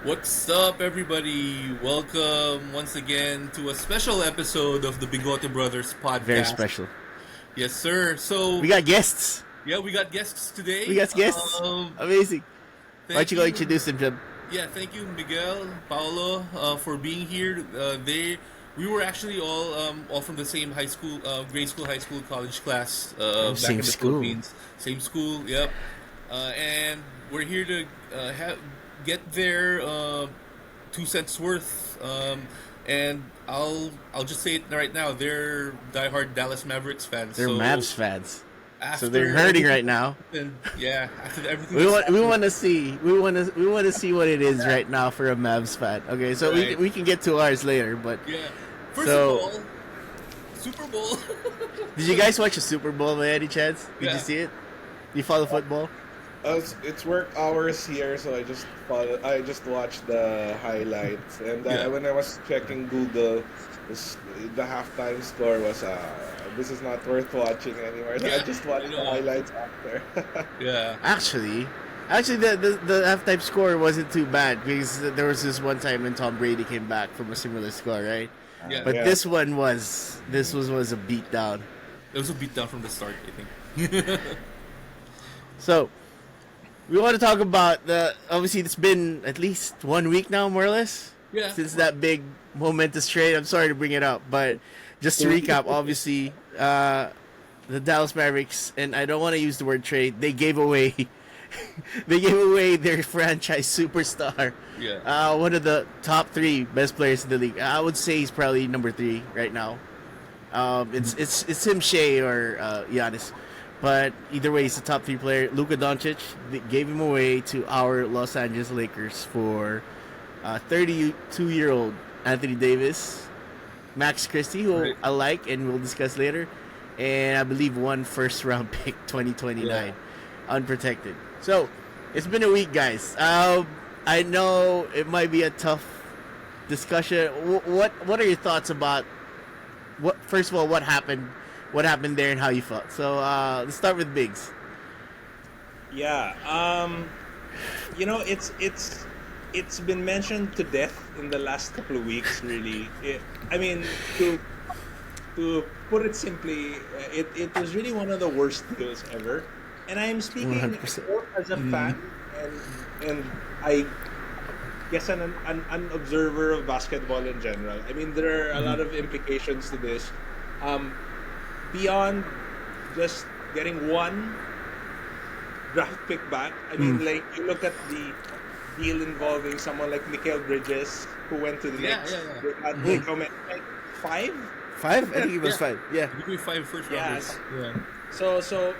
What's up, everybody? Welcome once again to a special episode of the Bigote Brothers Podcast. Very special. Yes, sir. So We got guests. yeah, we got guests today. We got guests. Amazing. Why don't you go introduce them, Jim? Yeah, thank you, Miguel, Paolo, for being here. We were actually all from the same high school, grade school, high school, college class. Back same in the school. Philippines. Same school. Yep. And we're here to get their 2 cents worth. And I'll just say it right now. They're diehard Dallas Mavericks fans. They're so Mavs fans. So after they're hurting everything- right now. And yeah, after everything. We want to see what it is right now for a Mavs fan. Okay, so Right. we can get to ours later, but Yeah. First So- of all, Super Bowl. did you guys watch the Super Bowl by any chance? Did Yeah. you see it? Do you follow football? It's work hours here, so I just watched the highlights, and Yeah. when I was checking Google, the halftime score was this is not worth watching anymore. So Yeah, I just watched I the know. highlights after. Yeah. Actually, the halftime score wasn't too bad because there was this one time when Tom Brady came back from a similar score, right? Yeah. But Yeah. this was a beatdown. It was a beatdown from the start, I think. So, we want to talk about obviously it's been at least 1 week now, more or less, Yeah. since that big momentous trade. I'm sorry to bring it up, but just to recap, obviously, the Dallas Mavericks, and I don't want to use the word trade, they gave away their franchise superstar, Yeah. one of the top 3 best players in the league. I would say he's probably number 3 right now. It's him, Shea, or Giannis. But either way, he's the top 3 player. Luka Doncic, they gave him away to our Los Angeles Lakers for 32-year-old Anthony Davis, Max Christie, who Right. I like and we'll discuss later, and I believe 1 first-round pick 2029, unprotected. So, it's been a week, guys. I know it might be a tough discussion. What are your thoughts about first of all, what happened there and how you felt? So let's start with Biggs. Yeah, it's been mentioned to death in the last couple of weeks. Really, to put it simply, it was really one of the worst deals ever. And I am speaking 100%. both as a fan and I guess an observer of basketball in general. I mean, there are a lot of implications to this. Beyond just getting one draft pick back, I mean, like, you look at the deal involving someone like Mikal Bridges, who went to the Yeah, Knicks. yeah, yeah. They had, like, how many? Like 5? 5? I think it was Yeah. 5. Yeah. Give me 5 first rounders. Yes. Yeah. So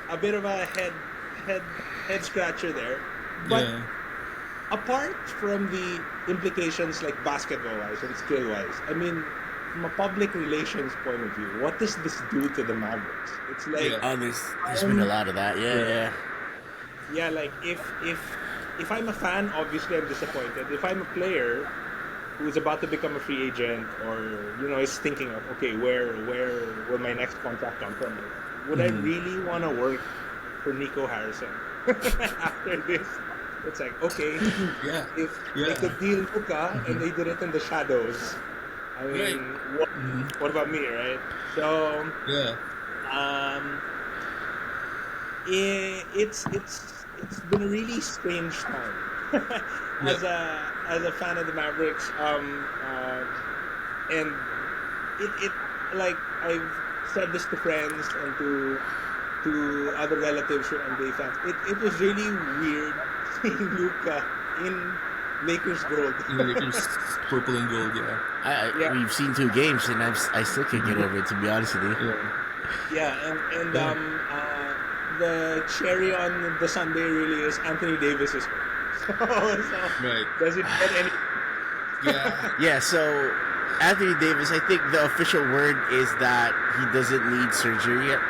a bit of a head scratcher there. But Yeah. apart from the implications like basketball-wise and skill-wise, I mean, from a public relations point of view, what does this do to the Mavericks? It's like, Yeah. Oh, there's been a lot of that. Yeah. yeah, like if I'm a fan, obviously I'm disappointed. If I'm a player who is about to become a free agent, or is thinking of, okay, where will my next contract come from? Would I really want to work for Nico Harrison after this? It's like, okay, Yeah. if Yeah. they could deal Luka and they did it in the shadows, I mean, what about me, right? So, Yeah. it's been a really strange time as a fan of the Mavericks. And it like I've said this to friends and to other relatives who are NBA fans. It was really weird seeing Luka in Lakers gold. Lakers purple and gold. Yeah. Yeah. We've seen 2 games, and I still can't get over it, to be honest with you. Yeah. Yeah, and the cherry on the sundae really is Anthony Davis's goal. So Right. does it get any? Yeah. Yeah, so Anthony Davis, I think the official word is that he doesn't need surgery yet.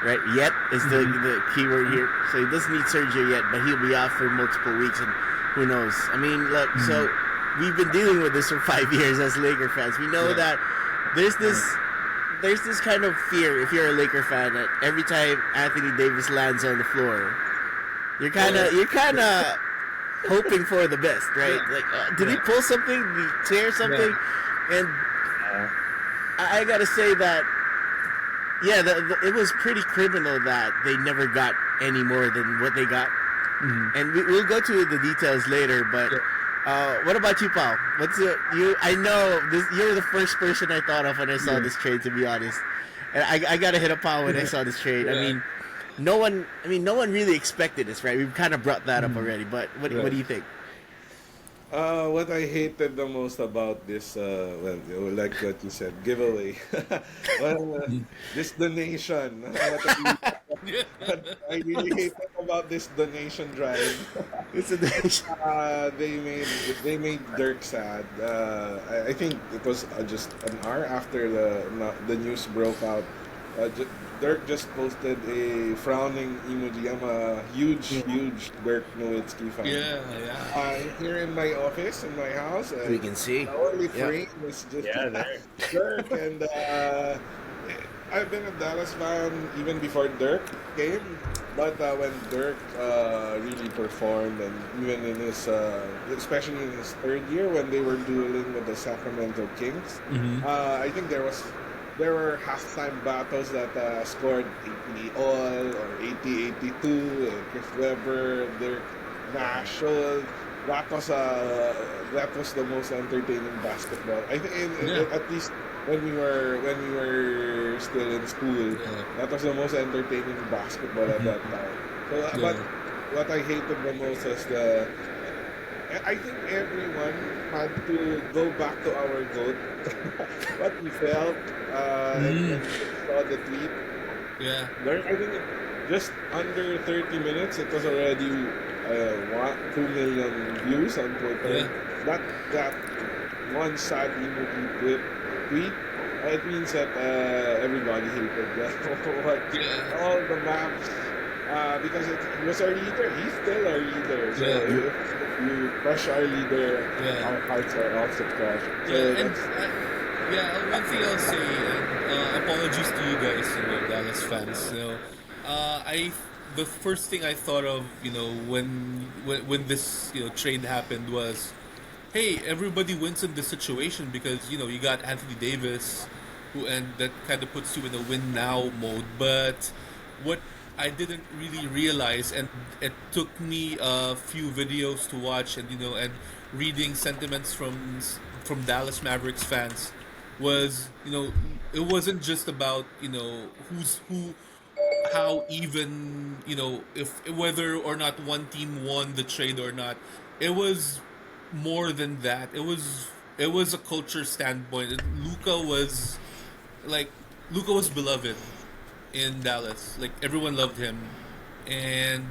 Right? Yet is the key word here. So he doesn't need surgery yet, but he'll be out for multiple weeks, and who knows? I mean, look, so we've been dealing with this for 5 years as Laker fans. We know that there's this kind of fear if you're a Laker fan that every time Anthony Davis lands on the floor, you're kind of hoping for the best, right? Like, did he pull something? Did he tear something? And I gotta say that, it was pretty criminal that they never got any more than what they got. And we'll go to the details later, but what about you, Paul? I know you're the first person I thought of when I saw this trade, to be honest. And I gotta hit a Paul when I saw this trade. No one really expected this, right? We've kind of brought that up already, but what do you think? What I hated the most about this, like what you said, giveaway. This donation. What I really hated about this donation drive. It's a donation. They made Dirk sad. I think it was just an hour after the news broke out. Dirk just posted a frowning emoji. I'm a huge Dirk Nowitzki fan. Here in my office, in my house, we can see. The only frame is just Dirk. And I've been a Dallas fan even before Dirk came. But when Dirk really performed, and even in his, especially in his third year when they were dueling with the Sacramento Kings, I think there were halftime battles that scored 80 all or 80-82. Chris Webber, Dirk Nash. So that was the most entertaining basketball. I think at least when we were still in school, that was the most entertaining basketball at that time. So, but what I hated the most is I think everyone had to go back to our GOAT. What we felt and saw the tweet. Yeah. I think just under 30 minutes, it was already 2 million views on Twitter. That one sad emoji tweet. It means that everybody hated all the Mavs. Because he was our leader. He's still our leader. So if you crush our leader, our hearts are also crushed. So one thing I'll say, and apologies to you guys, Dallas fans. The first thing I thought of, when this trade happened was, hey, everybody wins in this situation because you got Anthony Davis, and that kind of puts you in a win now mode. But what I didn't really realize, and it took me a few videos to watch, and and reading sentiments from Dallas Mavericks fans, was it wasn't just about who's who, how even if whether or not one team won the trade or not. It was more than that. It was a culture standpoint. Luka was beloved in Dallas. Like, everyone loved him, and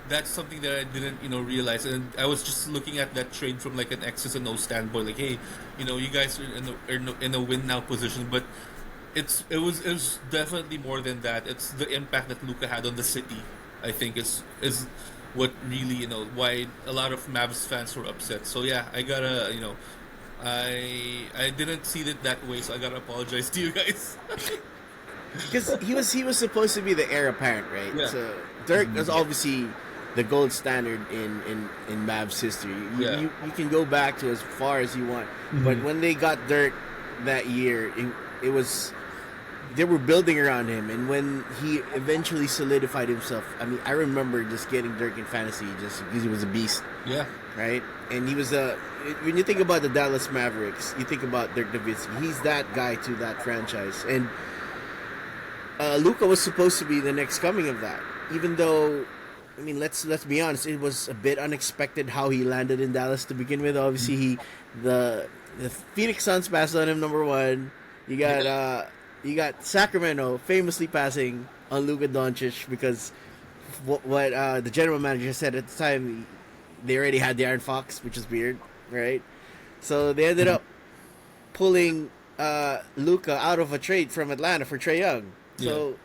that's something that I didn't realize. And I was just looking at that trade from like an X's and O's standpoint. Like, hey, you guys are in a win now position, but it was definitely more than that. It's the impact that Luka had on the city, I think, is what really why a lot of Mavs fans were upset. So yeah, I gotta I didn't see it that way, so I gotta apologize to you guys. Because he was supposed to be the heir apparent, right? Yeah. So Dirk was obviously the gold standard in Mavs history. You can go back to as far as you want, but when they got Dirk that year, it was, they were building around him, and when he eventually solidified himself, I mean, I remember just getting Dirk in fantasy just because he was a beast. Yeah. Right? And he was when you think about the Dallas Mavericks, you think about Dirk Nowitzki. He's that guy to that franchise. And Luka was supposed to be the next coming of that. Even though, I mean, let's be honest, it was a bit unexpected how he landed in Dallas to begin with. Obviously, the Phoenix Suns passed on him, number one. You got Sacramento famously passing on Luka Doncic because what the general manager said at the time, they already had the Iron Fox, which is weird, right? So they ended up pulling Luka out of a trade from Atlanta for Trae Young. So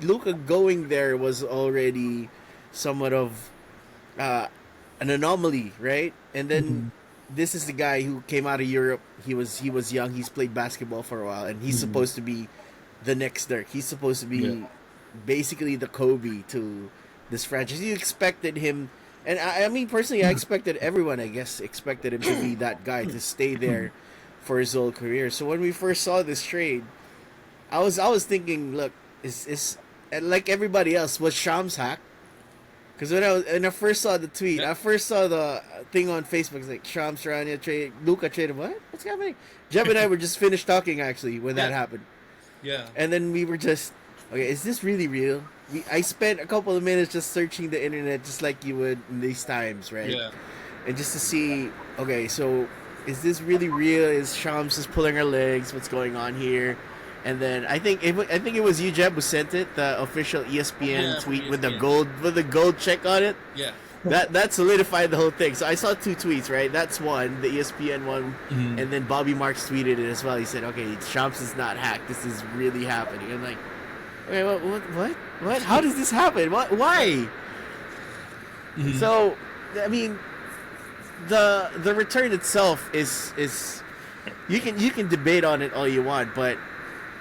Luka going there was already somewhat of an anomaly, right? And then this is the guy who came out of Europe. He was young. He's played basketball for a while, and he's supposed to be the next Dirk. He's supposed to be basically the Kobe to this franchise. You expected him And I mean, personally, I expected everyone, I guess, expected him to be that guy to stay there for his whole career. So when we first saw this trade, I was thinking, look, is and like everybody else, was Shams hacked? Because when I first saw the tweet, I first saw the thing on Facebook. It's like Shams Rania trade, Luka traded. What? What's happening? Jeb and I were just finished talking actually when that happened, Yeah. and then we were just, okay, is this really real? I spent a couple of minutes just searching the internet, just like you would in these times, right? Yeah. And just to see, okay, so is this really real? Is Shams just pulling her legs? What's going on here? And then I think it was you, Jeb, who sent it, the official ESPN tweet with the gold check on it. Yeah. That solidified the whole thing. So I saw two tweets, right? That's one, the ESPN one, and then Bobby Marks tweeted it as well. He said, "Okay, Shams is not hacked. This is really happening." I'm like, okay, what? How does this happen? What? Why? So, I mean, the return itself is you can debate on it all you want, but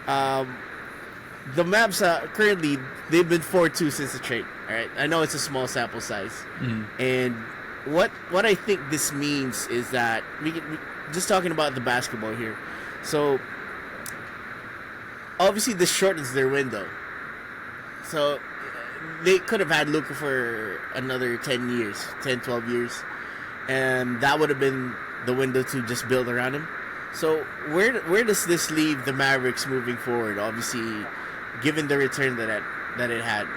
the Mavs currently they've been 4-2 since the trade. All right, I know it's a small sample size, and what I think this means is that we just talking about the basketball here. So obviously this shortens their window. So they could have had Luka for another 10 years, 10, 12 years, and that would have been the window to just build around him. So where does this leave the Mavericks moving forward? Obviously, given the return that it had.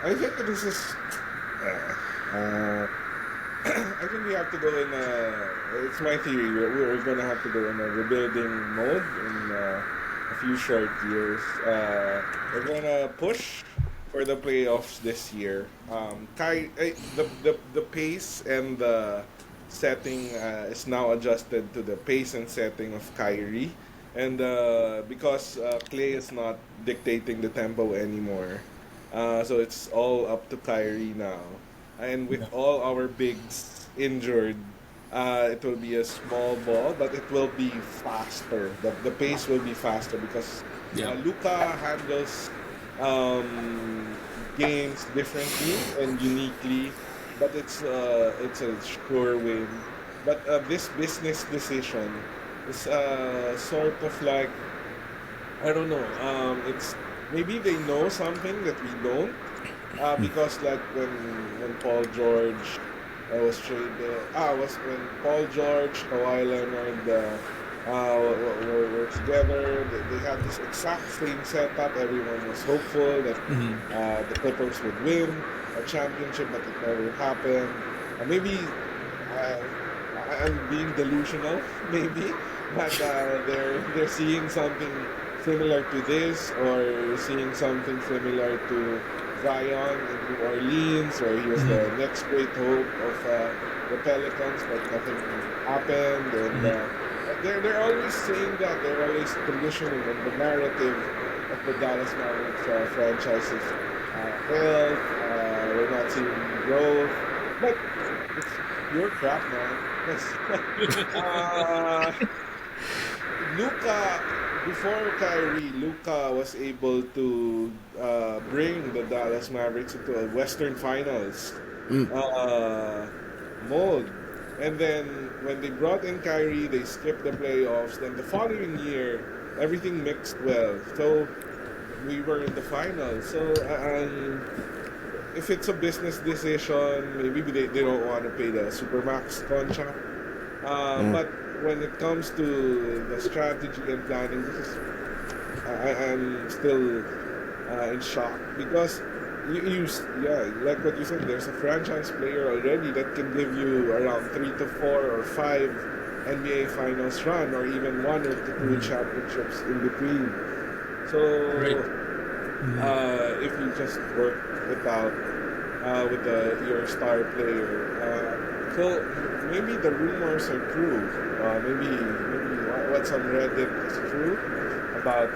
I think this is. I think we have to go in. It's my theory. We're going to have to go in a rebuilding mode in a few short years. We're going to push for the playoffs this year. The pace and the setting is now adjusted to the pace and setting of Kyrie, and because Clay is not dictating the tempo anymore, so it's all up to Kyrie now. And with all our bigs injured, it will be a small ball, but it will be faster. The pace will be faster because Luka handles games differently and uniquely, but it's a sure win. But this business decision is sort of like, I don't know. It's maybe they know something that we don't, because like when Paul George was traded, was when Paul George, Kawhi Leonard were together. They had this exact same setup. Everyone was hopeful that the Clippers would win a championship, but it never happened. Maybe I'm being delusional, maybe, but they're seeing something similar to this, or seeing something similar to Zion in New Orleans, where he was the next great hope of the Pelicans, but nothing happened. And they're always saying that. They're always conditioning on the narrative of the Dallas Mavericks franchises. Health, we're not seeing growth, but it's pure crap, man. Luka, before Kyrie, Luka was able to bring the Dallas Mavericks into a Western Finals mold. And then when they brought in Kyrie, they skipped the playoffs. Then the following year, everything mixed well. So we were in the finals. So if it's a business decision, maybe they don't want to pay the Supermax contract. But when it comes to the strategy and planning, I'm still in shock because like what you said, there's a franchise player already that can give you around 3 to 4 or 5 NBA Finals run, or even 1 or 2 championships in between. So if you just work it out with your star player, so maybe the rumors are true. Maybe what's on Reddit is true about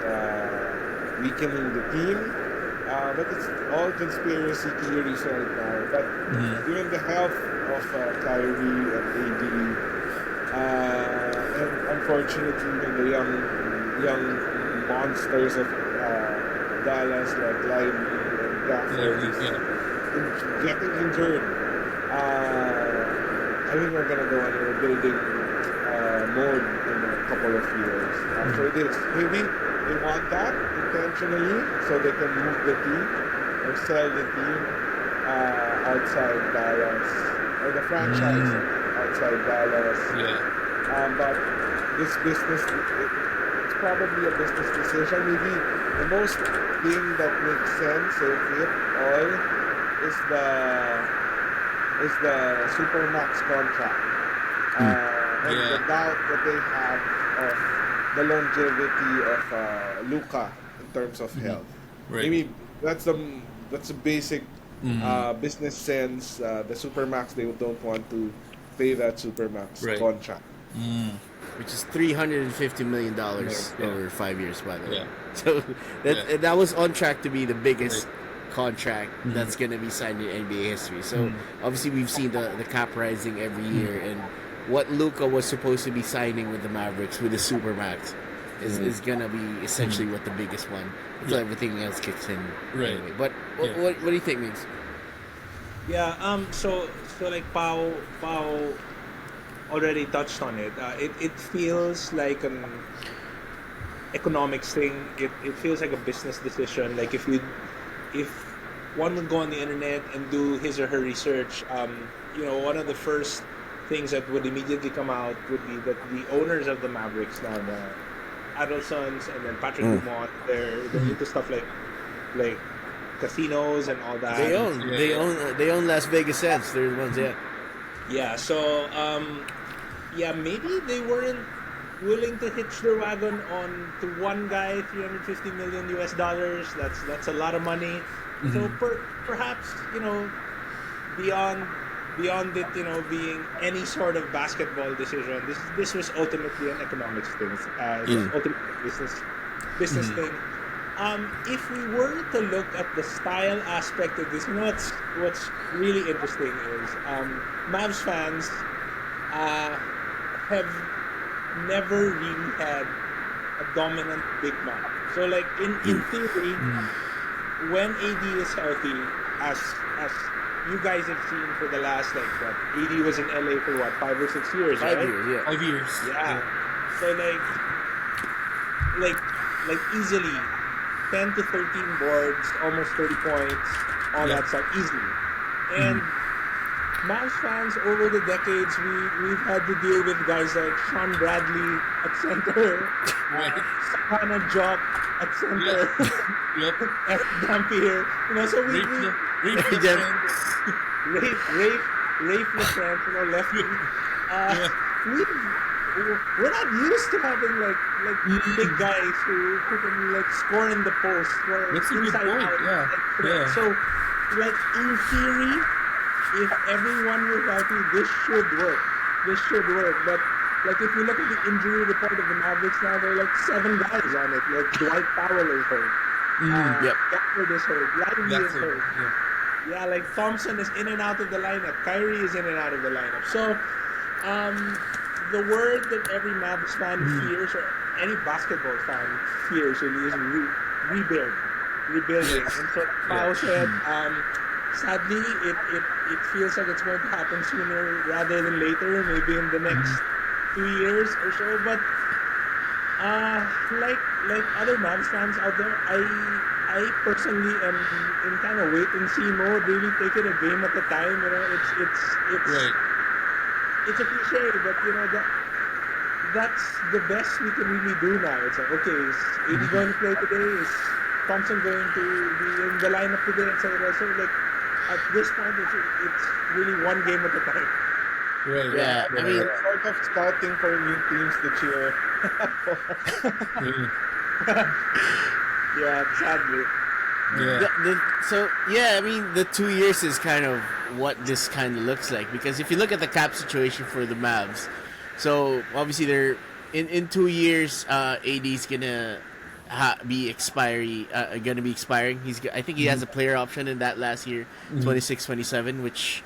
weakening the team. But it's all conspiracy theories right now. But given the health of Kyrie and AD, and unfortunately even the young monsters of Dallas, like Lively and Gafford, is getting injured. I think we're gonna go on a rebuilding mode in a couple of years after this. Maybe they want that intentionally so they can move the team or sell the team outside Dallas or the franchise outside Dallas. But this business, it's probably a business decision. Maybe the most thing that makes sense if it all is the Supermax contract. And the doubt that they have of the longevity of Luka in terms of health. Right. Maybe that's a basic business sense. The Supermax, they don't want to pay that Supermax contract. Which is $350 million over 5 years, by the way. So that was on track to be the biggest contract that's going to be signed in NBA history. So obviously we've seen the cap rising every year, and what Luka was supposed to be signing with the Mavericks with the Supermax is going to be essentially what the biggest one until everything else kicks in. Right. Anyway. But what do you think, Migs? Yeah. So like Pao already touched on it. It feels like an economics thing. It feels like a business decision. Like if one would go on the internet and do his or her research, one of the first things that would immediately come out would be that the owners of the Mavericks now, the Adelsons and then Patrick Dumont, they're into stuff like casinos and all that. They own Las Vegas Sands. They're the ones, Yeah, so maybe they weren't willing to hitch their wagon on to one guy $350 million US. That's a lot of money. So perhaps beyond it being any sort of basketball decision, this was ultimately an economics thing, ultimately business thing. If we were to look at the style aspect of this, what's really interesting is Mavs fans have never really had a dominant big man. So like in theory, when AD is healthy, as you guys have seen for the last AD was in LA for 5 or 6 years, right? 5 years, yeah. 5 years. Yeah. So like easily 10 to 13 boards, almost 30 points, all that stuff, easily. And Mavs fans over the decades, we've had to deal with guys like Sean Bradley at center, Savannah Jock at center, Eric Dampier, so Rafe LaFrance, lefty. We're not used to having big guys who can score in the post or inside out. So in theory, if everyone were healthy, this should work. But if you look at the injury report of the Mavericks now, there are 7 guys on it. Dwight Powell is hurt. Gafford is hurt. Lively is hurt. Yeah, Thompson is in and out of the lineup. Kyrie is in and out of the lineup. So, the word that every Mavs fan fears, or any basketball fan fears, really is rebuilding. And so, Pao said, sadly, it feels like it's going to happen sooner rather than later, maybe in the next 2 years or so. But like other Mavs fans out there, I personally am in kind of wait and see mode. Really take it a game at a time. It's a cliche, but that's the best we can really do now. It's like, okay, is AD going to play today? Is Thompson going to be in the lineup today, etc. So at this point, it's really one game at a time. Right. Yeah. I mean, sort of scouting for new teams to cheer for. Yeah, sadly. I mean, the 2 years is kind of what this kind of looks like, because if you look at the cap situation for the Mavs, so obviously they're in 2 years, AD's gonna be expiring. I think he has a player option in that last year, 26-27, which,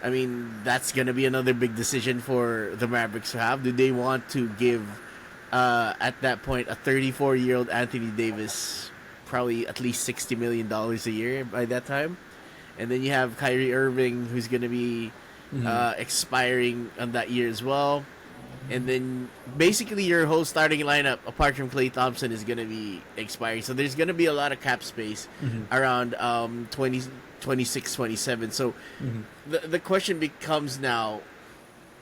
I mean, that's gonna be another big decision for the Mavericks to have. Do they want to give at that point a 34-year-old Anthony Davis probably at least $60 million a year by that time. And then you have Kyrie Irving, who's going to be expiring on that year as well. And then basically your whole starting lineup, apart from Klay Thompson, is going to be expiring. So there's going to be a lot of cap space around 26, 27. So the question becomes now,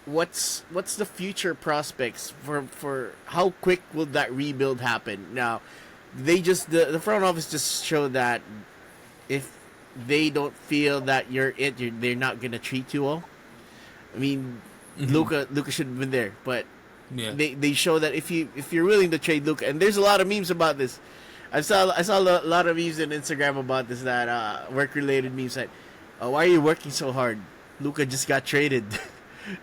what's the future prospects for how quick will that rebuild happen? Now, the front office just showed that if they don't feel that they're not going to treat you well. I mean, Luka should have been there, but they show that if you're willing to trade Luka, and there's a lot of memes about this. I saw a lot of memes on Instagram about this, that work related memes that why are you working so hard? Luka just got traded.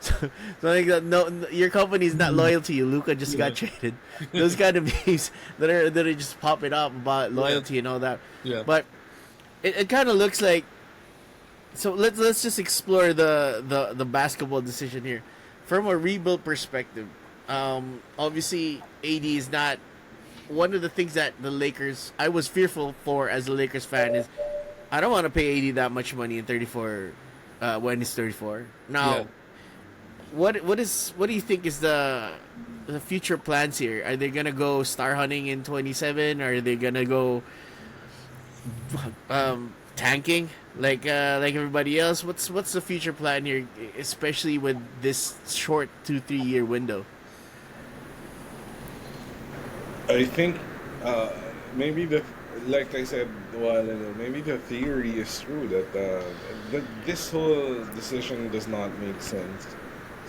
so like no, your company's not loyal to you. Luka just got traded. Those kind of memes that are just popping up about loyalty and all that. Yeah. But it kind of looks like. So let's just explore the basketball decision here, from a rebuild perspective. Obviously, AD is not one of the things that the Lakers. I was fearful for as a Lakers fan is, I don't want to pay AD that much money in 34 when he's 34. Now, what do you think is the future plans here? Are they gonna go star hunting in 27? Or are they gonna go tanking like everybody else? What's the future plan here, especially with this short 2-3 year window? I think maybe like I said a while ago, maybe the theory is true that this whole decision does not make sense.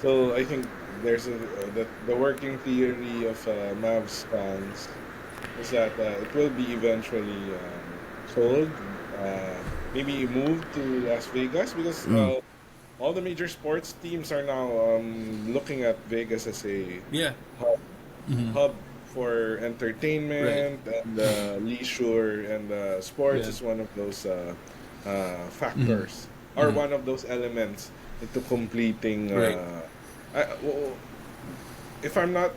So I think there's the working theory of Mavs fans is that it will be eventually sold, maybe moved to Las Vegas, because all the major sports teams are now looking at Vegas as a hub for entertainment and leisure, and sports is one of those factors or one of those elements into completing. If I'm not,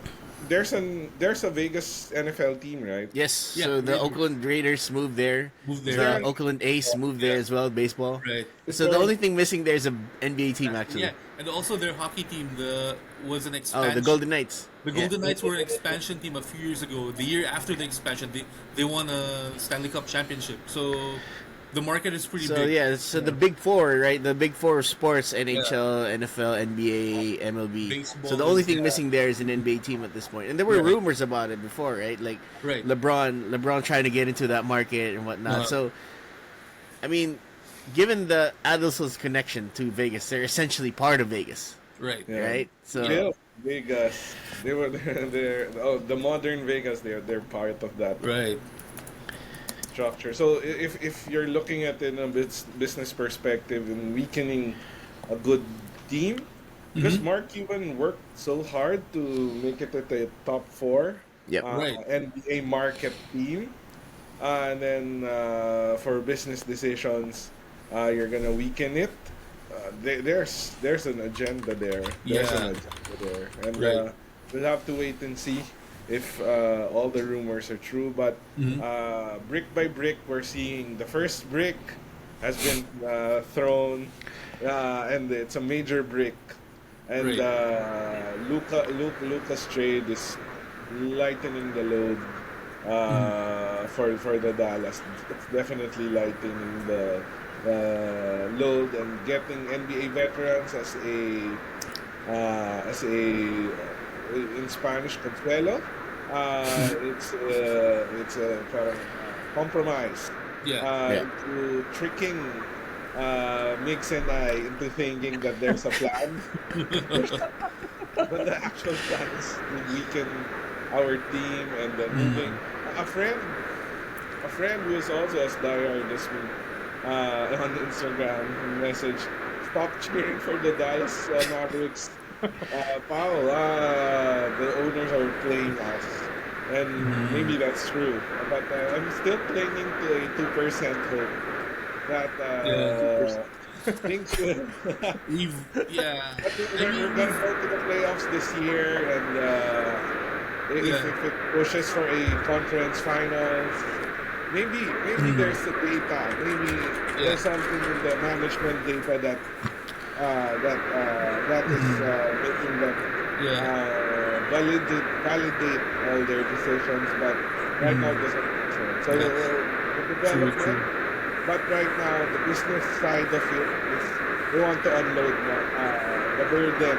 there's a Vegas NFL team, right? Yes. Yeah, so the Oakland Raiders moved there. The Oakland A's moved there as well, baseball. Right. So the only thing missing there is an NBA team, actually. Yeah, and also their hockey team was an expansion. Oh, the Golden Knights. The Golden Knights were an expansion team a few years ago. The year after the expansion, they won a Stanley Cup championship. So the market is pretty big. So yeah, the big four, right? The big four of sports: NHL, NFL, NBA, MLB. Baseball, so the only thing missing there is an NBA team at this point. And there were rumors about it before, right? Like LeBron trying to get into that market and whatnot. So, I mean, given the Adelson's connection to Vegas, they're essentially part of Vegas. Right. Yeah. Right. So Vegas, they're the modern Vegas. They're part of that. Right. Structure. So if you're looking at it in a business perspective and weakening a good team, because Mark Cuban worked so hard to make it at the top 4 NBA market team, and then for business decisions, you're gonna weaken it. There's an agenda there. And we'll have to wait and see if all the rumors are true. But brick by brick, we're seeing the first brick has been thrown, and it's a major brick. And Luka's trade is lightening the load for the Dallas. It's definitely lightening the load and getting NBA veterans as a in Spanish consuelo. It's a parang compromise into tricking Mix and I into thinking that there's a plan. But the actual plan is to weaken our team and then moving. A friend who is also as diehard as me on Instagram message, stop cheering for the Dallas Mavericks. Paul, the owners are playing us. And maybe that's true. But I'm still clinging to a 2% hope that things will... We're going to go to the playoffs this year, and if it pushes for a conference finals, maybe there's the data. Maybe there's something in the management data that is making them validate all their decisions. But right now, it doesn't make sense. So the development. But right now, the business side of it is they want to unload the burden.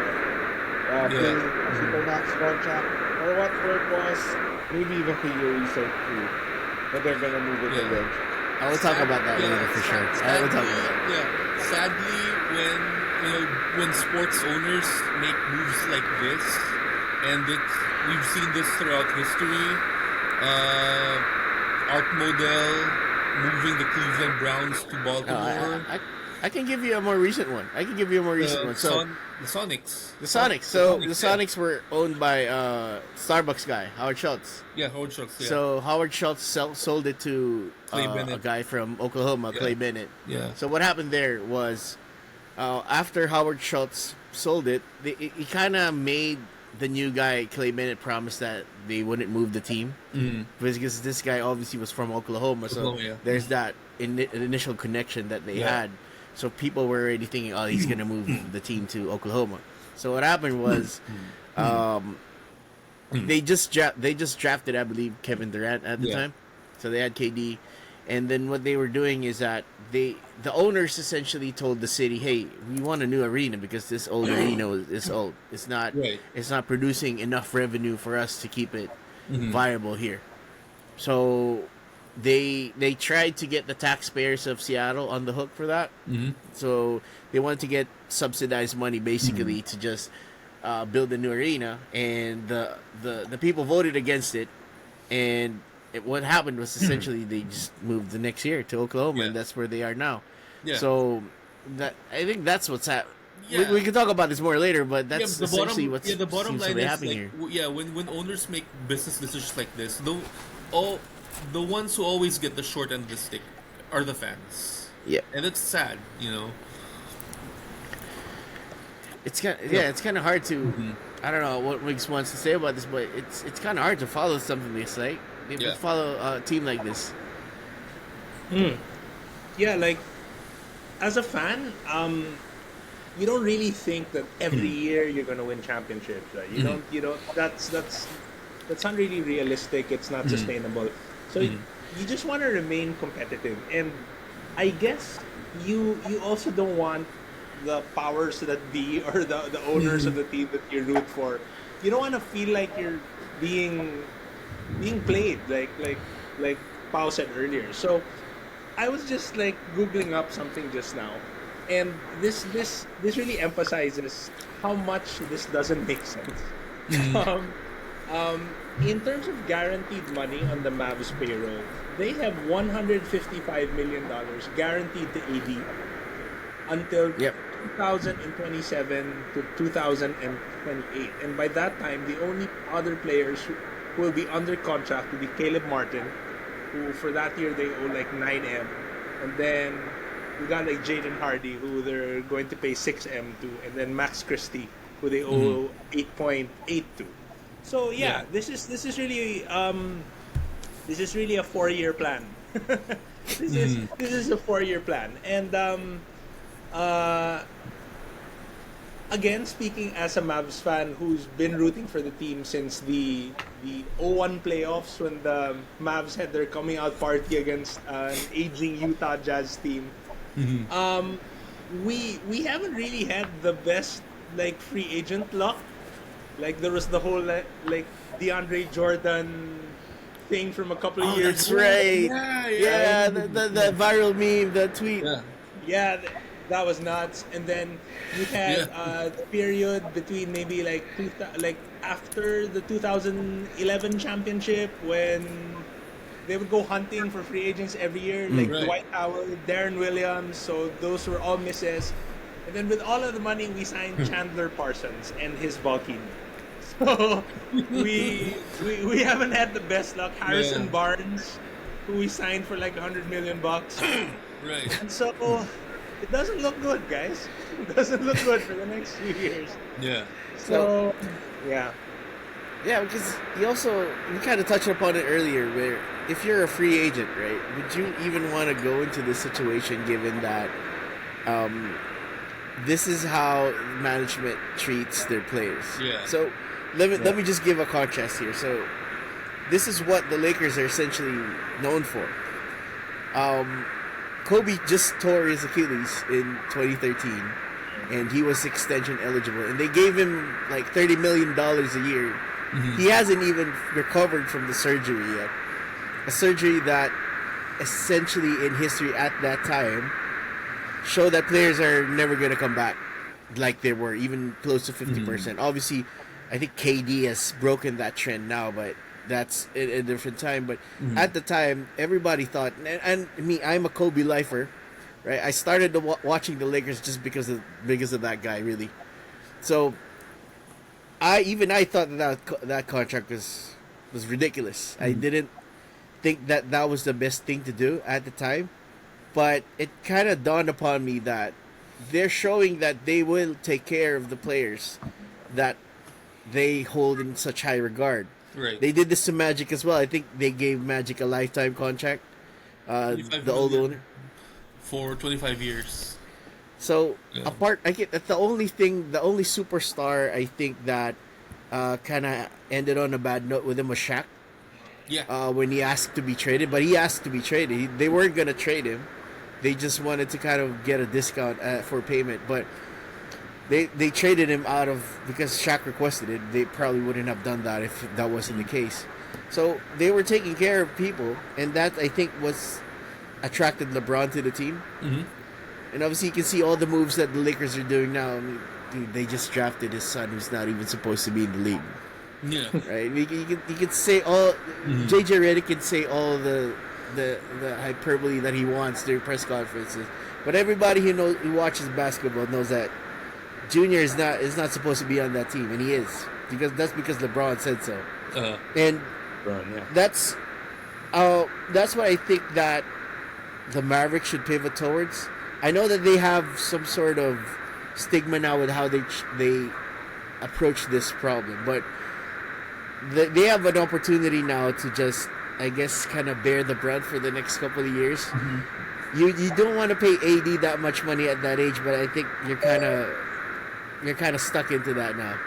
Paying a supermax contract for what purpose? Maybe even for your research too. But they're gonna move it eventually. I will talk about that later for sure. I will talk about that. Yeah. Sadly, when sports owners make moves like this, and we've seen this throughout history. Art Model moving the Cleveland Browns to Baltimore. I can give you a more recent one. So the Sonics. The Sonics. So the Sonics were owned by Starbucks guy Howard Schultz. Yeah, Howard Schultz. Yeah. So Howard Schultz sold it to a guy from Oklahoma, Clay Bennett. Yeah. So what happened there was after Howard Schultz sold it, he kind of made the new guy Clay Bennett promise that they wouldn't move the team because this guy obviously was from Oklahoma. So there's that initial connection that they had. So people were already thinking, oh, he's gonna move the team to Oklahoma. So what happened was, they just drafted, I believe, Kevin Durant at the time. So they had KD, and then what they were doing is that the owners essentially told the city, hey, we want a new arena because this old arena is old. It's not producing enough revenue for us to keep it viable here. So they tried to get the taxpayers of Seattle on the hook for that. So they wanted to get subsidized money basically to just build a new arena, and the people voted against it, and what happened was essentially they just moved the next year to Oklahoma, and that's where they are now. So I think that's what's happening. We can talk about this more later, but that's essentially what's the bottom line is happening here. When owners make business decisions like this, the ones who always get the short end of the stick are the fans. And it's sad, It's kind of hard to. I don't know what Wiggs wants to say about this, but it's kind of hard to follow something this like. They follow a team like this. Yeah, like as a fan, you don't really think that every year you're gonna win championships, right? You don't. That's not really realistic. It's not sustainable. So you just want to remain competitive, and I guess you also don't want the powers that be or the owners of the team that you root for. You don't want to feel like you're being played, like Pao said earlier. So I was just like googling up something just now, and this really emphasizes how much this doesn't make sense. In terms of guaranteed money on the Mavs payroll, they have $155 million guaranteed to AD until 2027 to 2028. And by that time, the only other players who will be under contract will be Caleb Martin, who for that year they owe like 9M. And then we got like Jaden Hardy, who they're going to pay 6M to. And then Max Christie, who they owe 8.8 to. So this is really a 4-year plan. This is a 4-year plan, and again, speaking as a Mavs fan who's been rooting for the team since the 0-1 playoffs when the Mavs had their coming out party against an aging Utah Jazz team. We haven't really had the best like free agent luck. Like there was the whole like DeAndre Jordan thing from a couple of years ago. That's right. The viral meme, the tweet. That was nuts. And then you had the period between maybe like after the 2011 championship when they would go hunting for free agents every year, like Dwight Howard, Darren Williams. So those were all misses. And then with all of the money, we signed Chandler Parsons and his bulky knee. So we haven't had the best luck. Harrison Barnes, who we signed for like $100 million. Right. And so it doesn't look good, guys. It doesn't look good for the next few years. Yeah. Yeah, because you kind of touched upon it earlier, where if you're a free agent, right, would you even want to go into this situation given that this is how management treats their players? Yeah. So let me just give a contrast here. So this is what the Lakers are essentially known for. Kobe just tore his Achilles in 2013, and he was extension eligible, and they gave him like $30 million a year. He hasn't even recovered from the surgery yet. A surgery that essentially in history at that time showed that players are never going to come back like they were, even close to 50%. Obviously, I think KD has broken that trend now, but that's a different time. But at the time, everybody thought, and me, I'm a Kobe lifer, right? I started watching the Lakers just because of that guy, really. So I thought that contract was ridiculous. I didn't think that was the best thing to do at the time, but it kind of dawned upon me that they're showing that they will take care of the players that they hold in such high regard. Right. They did this to Magic as well. I think they gave Magic a lifetime contract. The old owner for 25 years. So I get that the only superstar I think that kind of ended on a bad note with him was Shaq. Yeah. When he asked to be traded, but he asked to be traded. They weren't gonna trade him. They just wanted to kind of get a discount for payment, but they traded him because Shaq requested it. They probably wouldn't have done that if that wasn't the case. So they were taking care of people, and that I think was attracted LeBron to the team. And obviously you can see all the moves that the Lakers are doing now. I mean, dude, they just drafted his son who's not even supposed to be in the league. Yeah. Right? You can say all JJ Redick can say all the hyperbole that he wants during press conferences, but everybody who watches basketball knows that Junior is not supposed to be on that team, and he is because LeBron said so. And that's what I think that the Mavericks should pivot towards. I know that they have some sort of stigma now with how they approach this problem, but they have an opportunity now to just, I guess, kind of bear the brunt for the next couple of years. You don't want to pay AD that much money at that age, but I think you're kind of stuck into that now.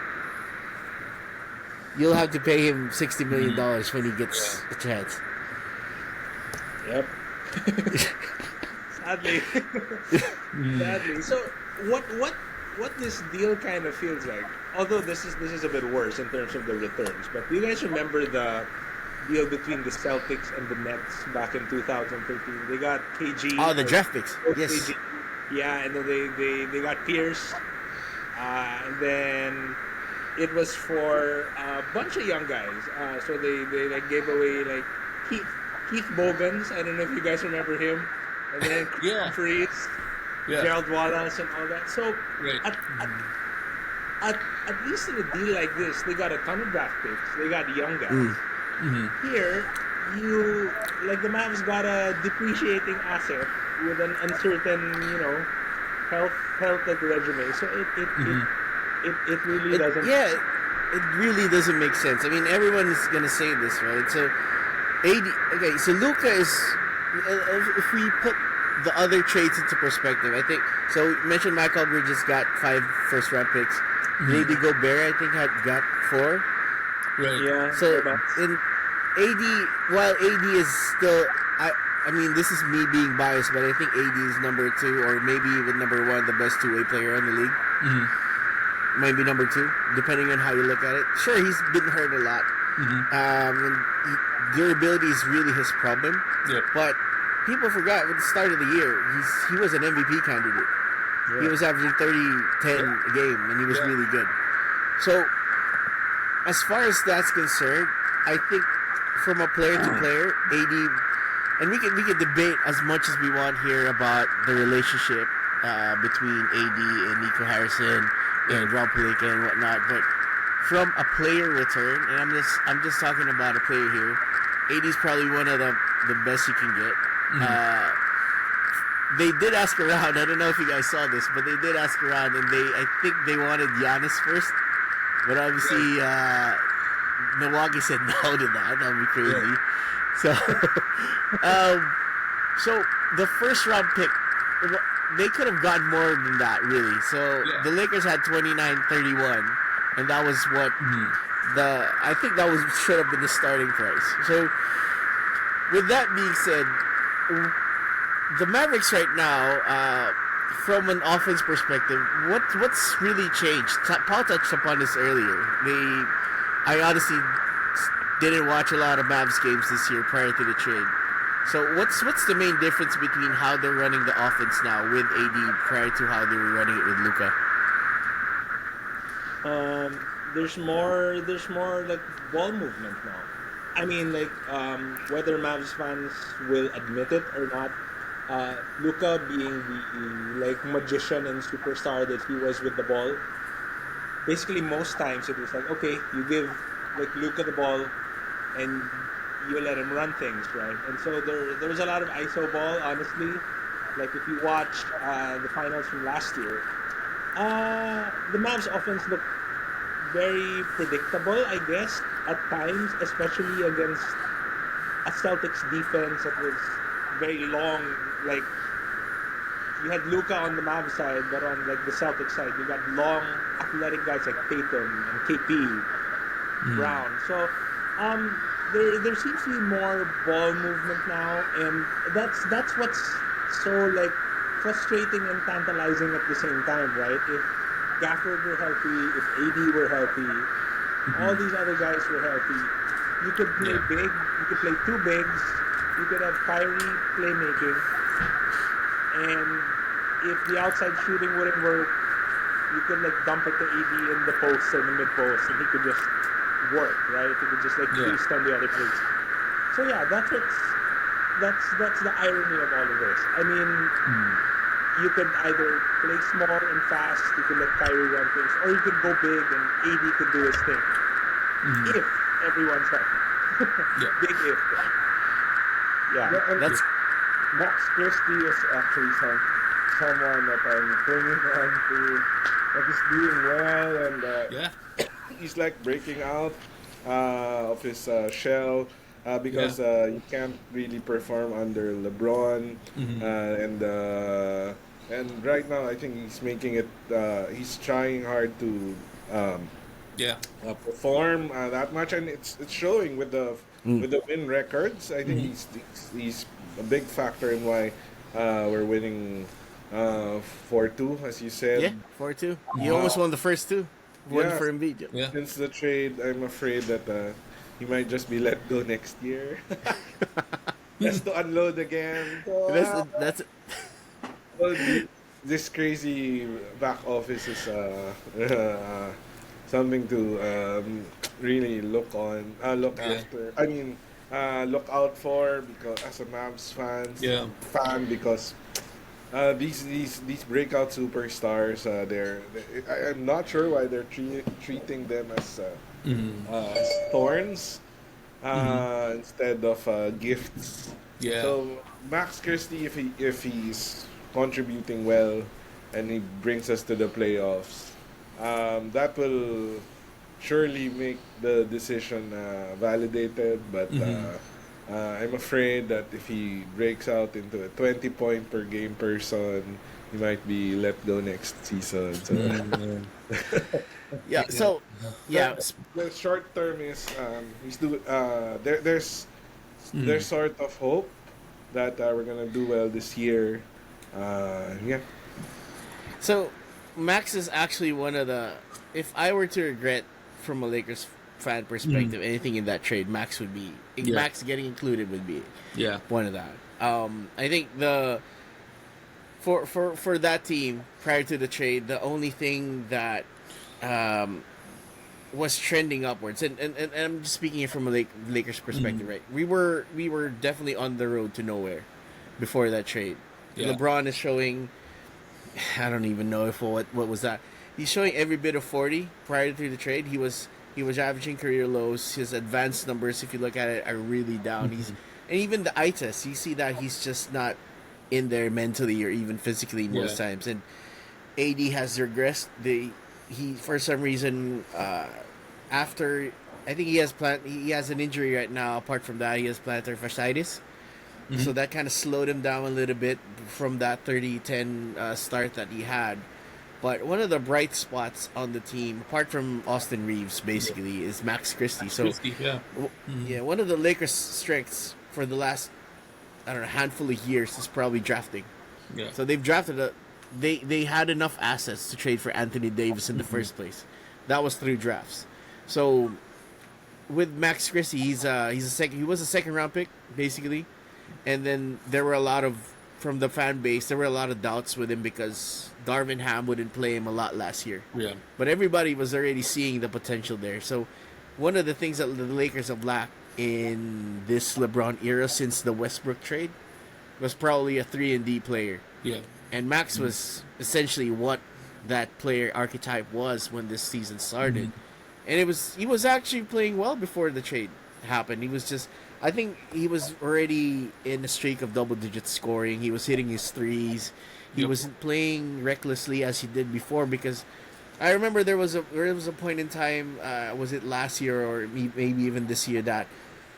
You'll have to pay him $60 million when he gets a chance. Yep. Sadly. So what this deal kind of feels like, although this is a bit worse in terms of the returns, but do you guys remember the deal between the Celtics and the Nets back in 2013? They got KG. Oh, the draft picks. Yes. KG. Yeah, and then they got Pierce. And then it was for a bunch of young guys. So they like gave away like Keith Bogans. I don't know if you guys remember him. And then Freeze, Gerald Wallace, and all that. So at least in a deal like this, they got a ton of draft picks. They got young guys. Here, the Mavs got a depreciating asset with an uncertain, health like resume. So it really doesn't. Yeah, it really doesn't make sense. I mean, everyone is gonna say this, right? So, so Luka is. If we put the other trades into perspective, I think so. You mentioned Michael Bridges got 5 first-round picks. Rudy Gobert, I think, got 4. Right. Yeah. So in AD, while AD is still, I mean, this is me being biased, but I think AD is number 2 or maybe even number 1, the best two-way player in the league. Maybe number 2, depending on how you look at it. Sure, he's been hurt a lot. And durability is really his problem. But people forgot at the start of the year, he was an MVP candidate. He was averaging 30, 10 a game, and he was really good. So, as far as that's concerned, I think from a player to player, AD, and we can debate as much as we want here about the relationship between AD and Nico Harrison and Rob Pelinka and whatnot, but from a player return, and I'm just talking about a player here, AD is probably one of the best you can get. They did ask around. I don't know if you guys saw this, but they did ask around, and I think they wanted Giannis first, but obviously Milwaukee said no to that. That would be crazy. So, um, so the first round pick, they could have gotten more than that, really. So the Lakers had 29-31, and that was what I think that was should have been the starting price. So, with that being said, the Mavericks right now, from an offense perspective, what's really changed? Paul touched upon this earlier. I honestly didn't watch a lot of Mavs games this year prior to the trade. So what's the main difference between how they're running the offense now with AD prior to how they were running it with Luka? There's more like ball movement now. I mean, like whether Mavs fans will admit it or not, Luka being the like magician and superstar that he was with the ball. Basically, most times it was like, okay, you give like Luka the ball, and you let him run things, right? And so there was a lot of ISO ball, honestly. Like if you watch the finals from last year, the Mavs offense looked very predictable, I guess, at times, especially against a Celtics defense that was very long. Like you had Luka on the Mavs side, but on like the Celtics side, you got long, athletic guys like Tatum and KP, Brown. So there seems to be more ball movement now, and that's what's so like frustrating and tantalizing at the same time, right? If Gafford were healthy, if AD were healthy, all these other guys were healthy, you could play big, you could play two bigs, you could have Kyrie playmaking, and if the outside shooting wouldn't work, you could like dump it to AD in the post or the mid post, and he could just work, right? He could just like feast on the other place. So yeah, that's the irony of all of this. I mean, you could either play small and fast, you could let Kyrie run things, or you could go big and AD could do his thing. If everyone's healthy. Big if. Yeah. That's Max Christie is actually someone that I'm bringing on to, that is doing well, and he's like breaking out of his shell because you can't really perform under LeBron, and right now I think he's making it. He's trying hard to perform that much, and it's showing with the win records. I think he's a big factor in why we're winning 4-2, as you said. Yeah, 4-2. He almost won the first two. One for Embiid. Yeah. Since the trade, I'm afraid that he might just be let go next year. Just to unload again. So, that's well, this crazy back office is something to really look after. I mean, look out for, because as a Mavs fan, because these breakout superstars, I'm not sure why they're treating them as thorns instead of gifts. Yeah. So Max Christie, if he's contributing well and he brings us to the playoffs, that will surely make the decision validated. But I'm afraid that if he breaks out into a 20-point per game person, he might be let go next season. So. The short term is there's sort of hope that we're gonna do well this year. So Max is actually one of the. If I were to regret from a Lakers fan perspective anything in that trade, Max would be Max getting included would be one of that. I think for that team prior to the trade, the only thing that was trending upwards, and I'm just speaking it from a Lakers perspective, right? We were definitely on the road to nowhere before that trade. LeBron is showing, I don't even know if what was that. He's showing every bit of 40 prior to the trade. He was averaging career lows. His advanced numbers, if you look at it, are really down. And even the eye test, you see that he's just not in there mentally or even physically most times. And AD has regressed. He for some reason after I think he has an injury right now. Apart from that, he has plantar fasciitis. So that kind of slowed him down a little bit from that 30-10 start that he had. But one of the bright spots on the team, apart from Austin Reeves, basically, is Max Christie. Yeah, one of the Lakers' strengths for the last, I don't know, handful of years is probably drafting. Yeah. So they've drafted they had enough assets to trade for Anthony Davis in the first place. That was through drafts. So with Max Christie, he was a second round pick basically, and then there were a lot of from the fan base. There were a lot of doubts with him because Darvin Ham wouldn't play him a lot last year. Yeah. But everybody was already seeing the potential there. So one of the things that the Lakers have lacked in this LeBron era since the Westbrook trade was probably a 3-and-D player. Yeah. And Max was essentially what that player archetype was when this season started. And he was actually playing well before the trade happened. I think he was already in a streak of double-digit scoring. He was hitting his threes. He wasn't playing recklessly as he did before, because I remember there was a point in time, was it last year or maybe even this year, that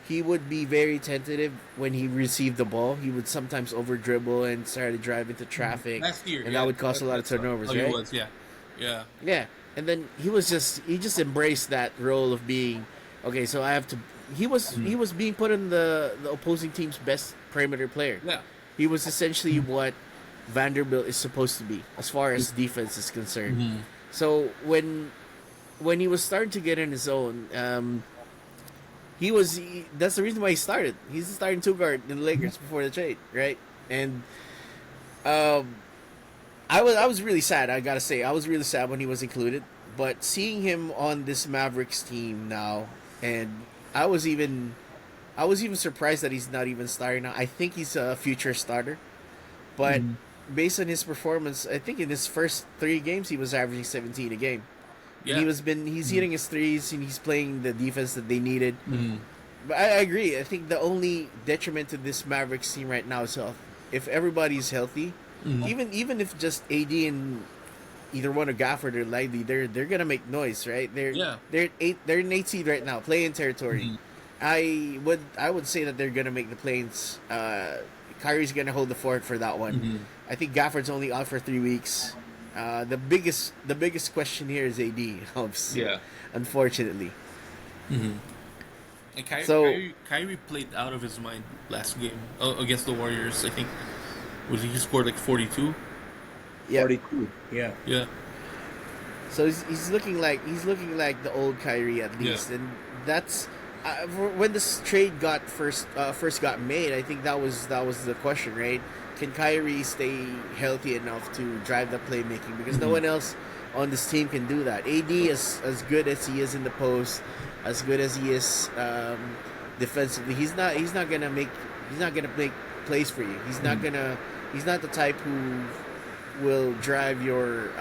he would be very tentative when he received the ball. He would sometimes over dribble and start to drive into traffic. Last year, and that would cause a lot of turnovers, right? He was, yeah. Yeah. And then he just embraced that role of being, okay, so I have to. He was being put in the opposing team's best perimeter player. Yeah. He was essentially what Vanderbilt is supposed to be as far as defense is concerned. So when he was starting to get in his own, that's the reason why he started. He's the starting two guard in the Lakers before the trade, right? And I was really sad. I gotta say, I was really sad when he was included. But seeing him on this Mavericks team now, and I was even surprised that he's not even starting now. I think he's a future starter, but based on his performance, I think in his first 3 games he was averaging 17 a game. Yeah. He's hitting his threes and he's playing the defense that they needed. But I agree. I think the only detriment to this Mavericks team right now is health. If everybody's healthy, even if just AD and either one of Gafford or Lively, they're gonna make noise, right? They're in 8 seed right now, play-in territory. I would say that they're gonna make the play-ins. Kyrie's gonna hold the fort for that one. I think Gafford's only out for 3 weeks. The biggest question here is AD. Unfortunately. And Kyrie played out of his mind last game against the Warriors. I think he scored like 42. Yeah. 42. Yeah. Yeah. So he's looking like the old Kyrie at least, and that's when this trade first got made. I think that was the question, right? Can Kyrie stay healthy enough to drive the playmaking? Because no one else on this team can do that. AD is as good as he is in the post, as good as he is defensively. He's not gonna make plays for you. He's not the type who will drive your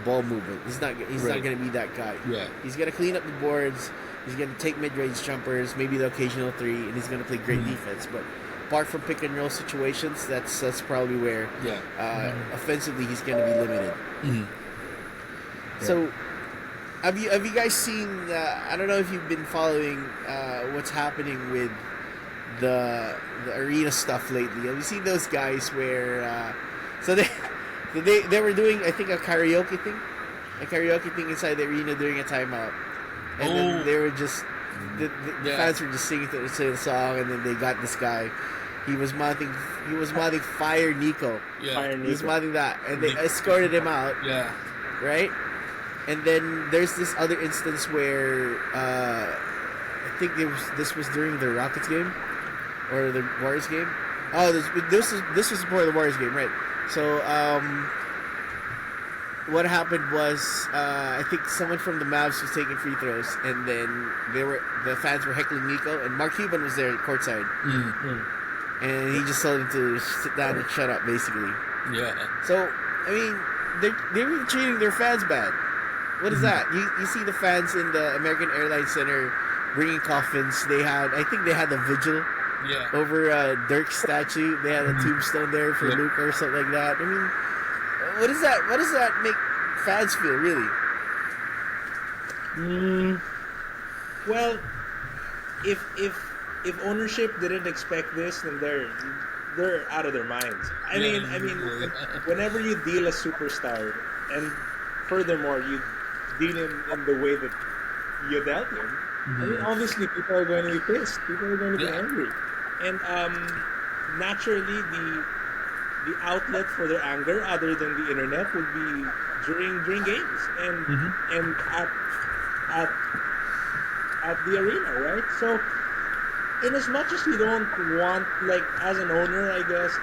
ball movement. He's not gonna be that guy. Yeah. He's gonna clean up the boards. He's gonna take mid-range jumpers, maybe the occasional 3, and he's gonna play great defense. But apart from pick and roll situations, that's probably where offensively he's gonna be limited. So, have you guys seen? I don't know if you've been following what's happening with the arena stuff lately. Have you seen those guys where? So they were doing, I think, a karaoke thing inside the arena during a timeout, and then they were just the fans were just singing the song, and then they got this guy. He was mouthing "Fire Nico." Yeah. Fire Nico. He was mouthing that, and they escorted him out. Yeah. Right? And then there's this other instance where I think this was during the Rockets game or the Warriors game. Oh, this was before the Warriors game, right? So what happened was I think someone from the Mavs was taking free throws, and then the fans were heckling Nico, and Mark Cuban was there courtside, and he just told him to sit down and shut up, basically. Yeah. So I mean, they were treating their fans bad. What is that? You see the fans in the American Airlines Center bringing coffins. I think they had a vigil over Dirk's statue. They had a tombstone there for Luka or something like that. I mean, what does that make fans feel, really? Well, if ownership didn't expect this, then they're out of their minds. I mean, whenever you deal a superstar, and furthermore you deal him in the way that you dealt him, I mean, obviously people are going to be pissed. People are going to be angry, and naturally the outlet for their anger, other than the internet, would be during games and at at the arena, right? So, in as much as you don't want, like, as an owner, I guess,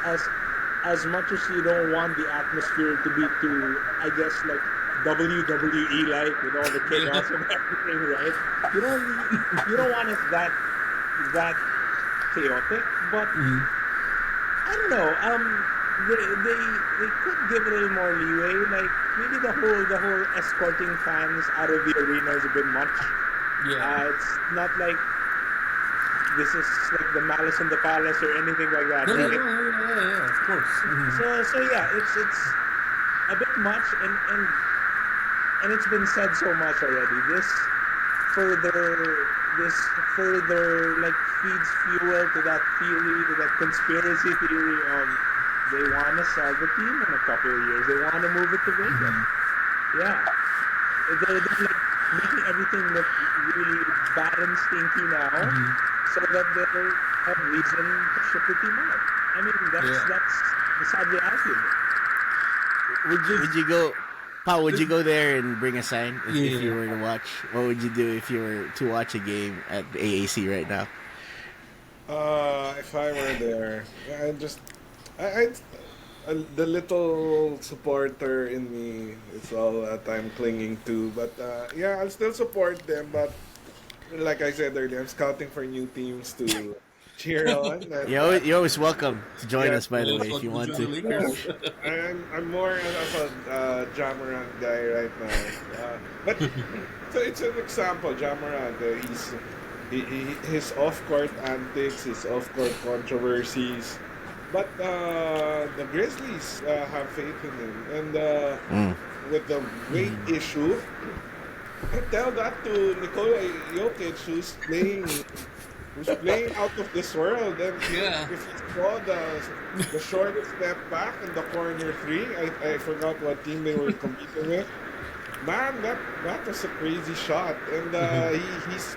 as much as you don't want the atmosphere to be too, I guess, like WWE like with all the chaos and everything, right? You don't want it that chaotic, but I don't know. They could give a little more leeway. Like, maybe the whole escorting fans out of the arena is a bit much. Yeah. It's not like this is like the Malice in the Palace or anything like that. No, right? yeah, of course. So yeah, it's a bit much, and it's been said so much already. This further like feeds fuel to that theory, to that conspiracy theory of they want to sell the team in a couple of years. They want to move it to Vegas. Yeah, they're like making everything look really bad and stinky now, so that they'll have reason to ship the team out. I mean, that's the sad reality. Would you go, Paul? Would you go there and bring a sign if you were to watch? What would you do if you were to watch a game at the AAC right now? If I were there, the little supporter in me is all that I'm clinging to. But I'll still support them. But like I said earlier, I'm scouting for new teams to cheer on. And, you're always welcome to join us, by the way, if you want to. I'm more of a Jamarant guy right now. But so it's an example, Jamarant. His off-court antics, his off-court controversies. But the Grizzlies have faith in him. And with the weight issue, I tell that to Nikola Jokic, who's playing out of this world. And if you saw the short step back in the corner three, I forgot what team they were competing with. Man, that was a crazy shot. And he's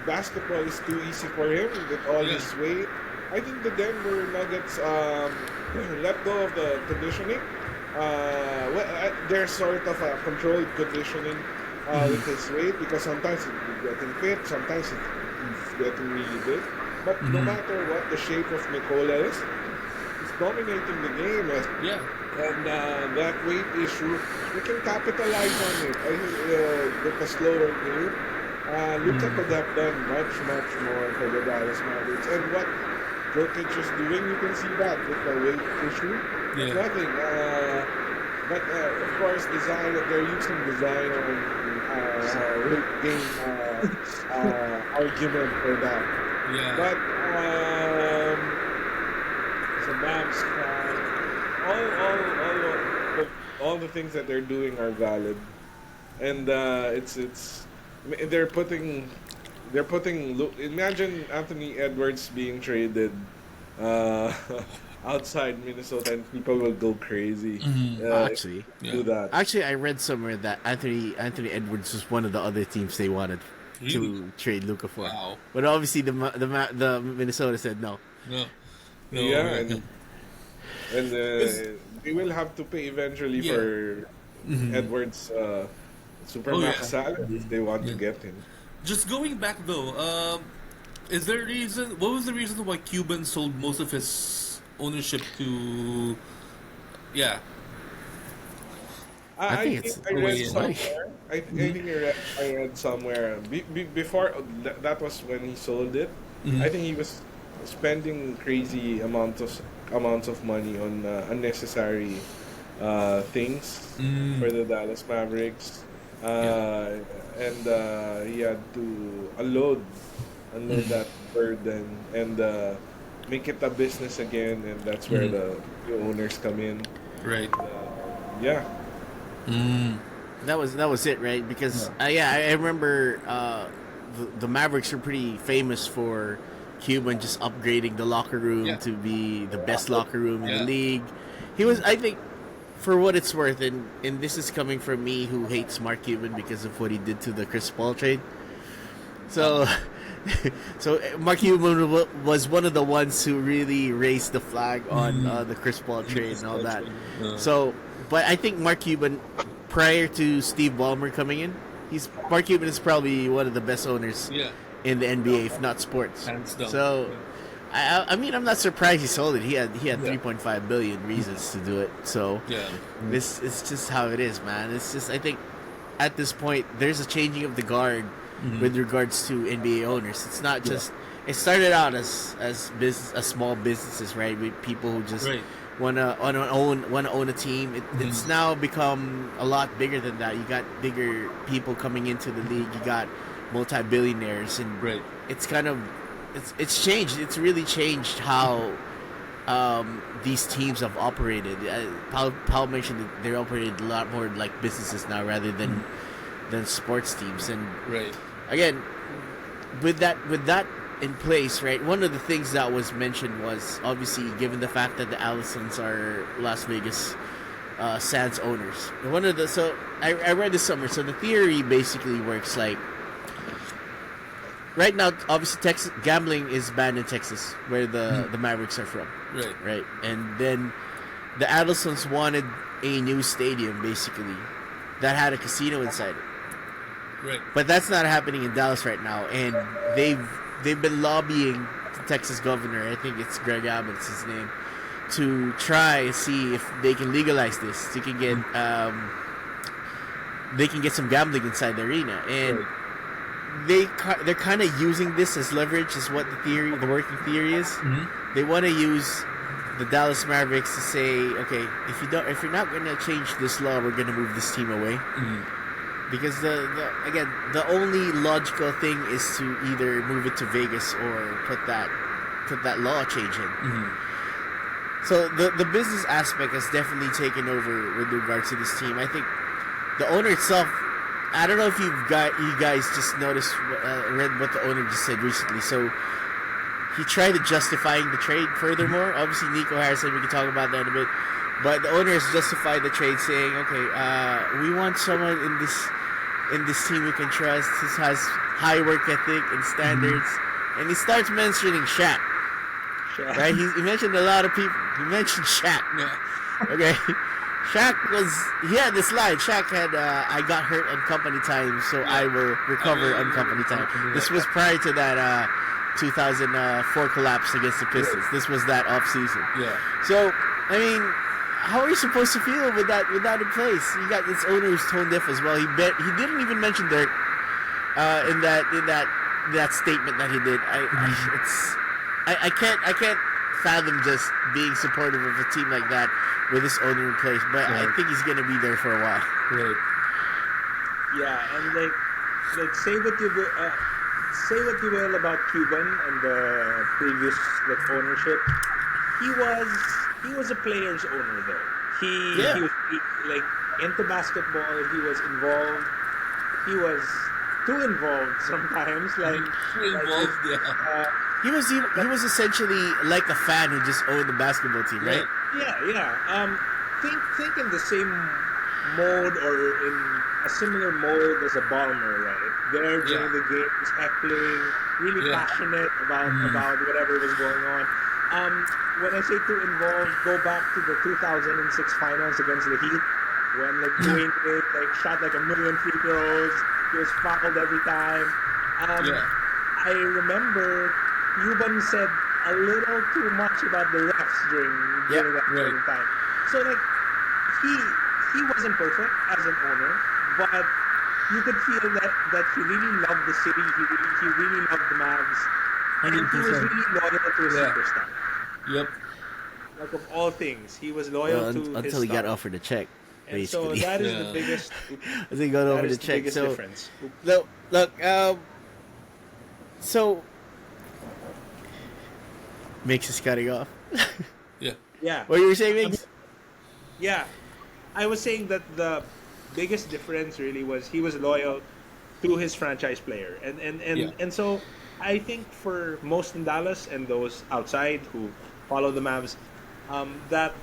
basketball is too easy for him with all his weight. I think the Denver Nuggets let go of the conditioning. They're sort of a controlled conditioning with his weight, because sometimes it's getting fit, sometimes it's getting really big. But no matter what the shape of Nikola is, he's dominating the game. And that weight issue, we can capitalize on it. I think with a slower game, Luka could have done much more for the Dallas Mavericks. And what Jokic is doing, you can see that with the weight issue. Nothing. But of course, they're using design weight gain argument for that. But as a Mavs fan, all the things that they're doing are valid, and they're putting. Imagine Anthony Edwards being traded outside Minnesota, and people will go crazy. Do that. Actually, I read somewhere that Anthony Edwards was one of the other teams they wanted to trade Luka for. Wow. But obviously, the Minnesota said no. No. And they will have to pay eventually for Edwards' supermax salary if they want to get him. Just going back though, is there a reason? What was the reason why Cuban sold most of his ownership to? I think I read somewhere. I think I read somewhere before that was when he sold it. I think he was spending crazy amounts of money on unnecessary things for the Dallas Mavericks. And he had to unload that burden and make it a business again, and that's where the owners come in. Right. That was it, right? Because I remember the Mavericks are pretty famous for Cuban just upgrading the locker room to be the best locker room in the league. He was, I think, for what it's worth, and this is coming from me who hates Mark Cuban because of what he did to the Chris Paul trade. So, so Mark Cuban was one of the ones who really raised the flag on the Chris Paul trade and all that. So, but I think Mark Cuban, prior to Steve Ballmer coming in, Mark Cuban is probably one of the best owners in the NBA, if not sports. So, I mean, I'm not surprised he sold it. He had 3.5 billion reasons to do it. So, it's just how it is, man. It's just, I think at this point there's a changing of the guard with regards to NBA owners. It's not just. It started out as small businesses, right? With people who just wanna own a team. It's now become a lot bigger than that. You got bigger people coming into the league. You got multi-billionaires, and it's kind of it's changed. It's really changed how these teams have operated. Paul mentioned that they're operated a lot more like businesses now rather than sports teams. And again, with that in place, right? One of the things that was mentioned was obviously given the fact that the Allisons are Las Vegas Sands owners. So I read this somewhere. So the theory basically works like. Right now, obviously, Texas gambling is banned in Texas, where the Mavericks are from. Right. And then the Addisons wanted a new stadium, basically, that had a casino inside it. Right. But that's not happening in Dallas right now, and they've been lobbying the Texas governor, I think it's Greg Abbott's his name, to try and see if they can legalize this. They can get some gambling inside the arena, and. They're kind of using this as leverage, is what the working theory is. They want to use the Dallas Mavericks to say, okay, if you're not going to change this law, we're going to move this team away. Because the only logical thing is to either move it to Vegas or put that law change in. So the business aspect has definitely taken over with regards to this team. I think the owner itself. I don't know if you guys just noticed, read what the owner just said recently. So he tried to justifying the trade furthermore. Obviously, Nico Harrison, we can talk about that in a bit. But the owner has justified the trade, saying, "Okay, we want someone in this team we can trust. Who has high work ethic and standards." And he starts mentioning Shaq. Right? He mentioned a lot of people. He mentioned Shaq. Okay. Shaq he had this line. Shaq had, I got hurt on company time, so I will recover on company time. This was prior to that 2004 collapse against the Pistons. This was that off season. So, I mean, how are you supposed to feel with that in place? You got this owner who's tone deaf as well. He didn't even mention Dirk in that statement that he did. I can't fathom just being supportive of a team like that with this owner in place, but I think he's gonna be there for a while. Right. Yeah, and like say what you will about Cuban and the previous ownership. He was a player's owner though. He was into basketball. He was involved. He was too involved sometimes. He was essentially like a fan who just owned the basketball team, right? Yeah. Think in the same mode or in a similar mode as a Ballmer, right? There during the games, heckling, really passionate about whatever was going on. When I say too involved, go back to the 2006 finals against the Heat when Dwayne Wade shot a million free throws. He was fouled every time. I remember Cuban said a little too much about the refs during that point in time. So he wasn't perfect as an owner, but you could feel that he really loved the city. He really loved the Mavs, and he was really loyal to his superstar. Yep. Like of all things, he was loyal to his until he got offered a check. And so that is the biggest. I think he got offered a check. So difference. Look. So Mix is cutting off. Yeah. What were you saying, Mix? Yeah. I was saying that the biggest difference really was he was loyal to his franchise player. And so I think for most in Dallas and those outside who follow the Mavs, that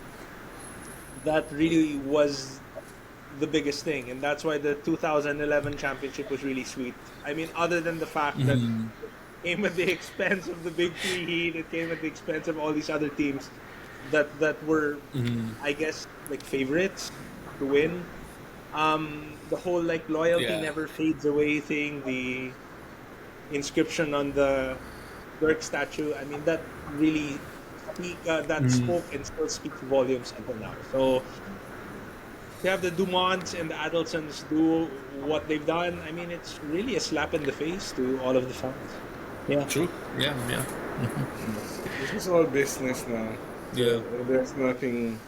really was the biggest thing, and that's why the 2011 championship was really sweet. I mean, other than the fact that it came at the expense of the Big Three Heat, it came at the expense of all these other teams that were, I guess, like favorites to win. The whole like loyalty never fades away thing, the inscription on the Dirk statue. I mean, that really spoke and still speaks volumes until now. So to have the Dumonts and the Adelsons do what they've done, I mean, it's really a slap in the face to all of the fans. Yeah, true. Yeah. This is all business now. Yeah. There's nothing.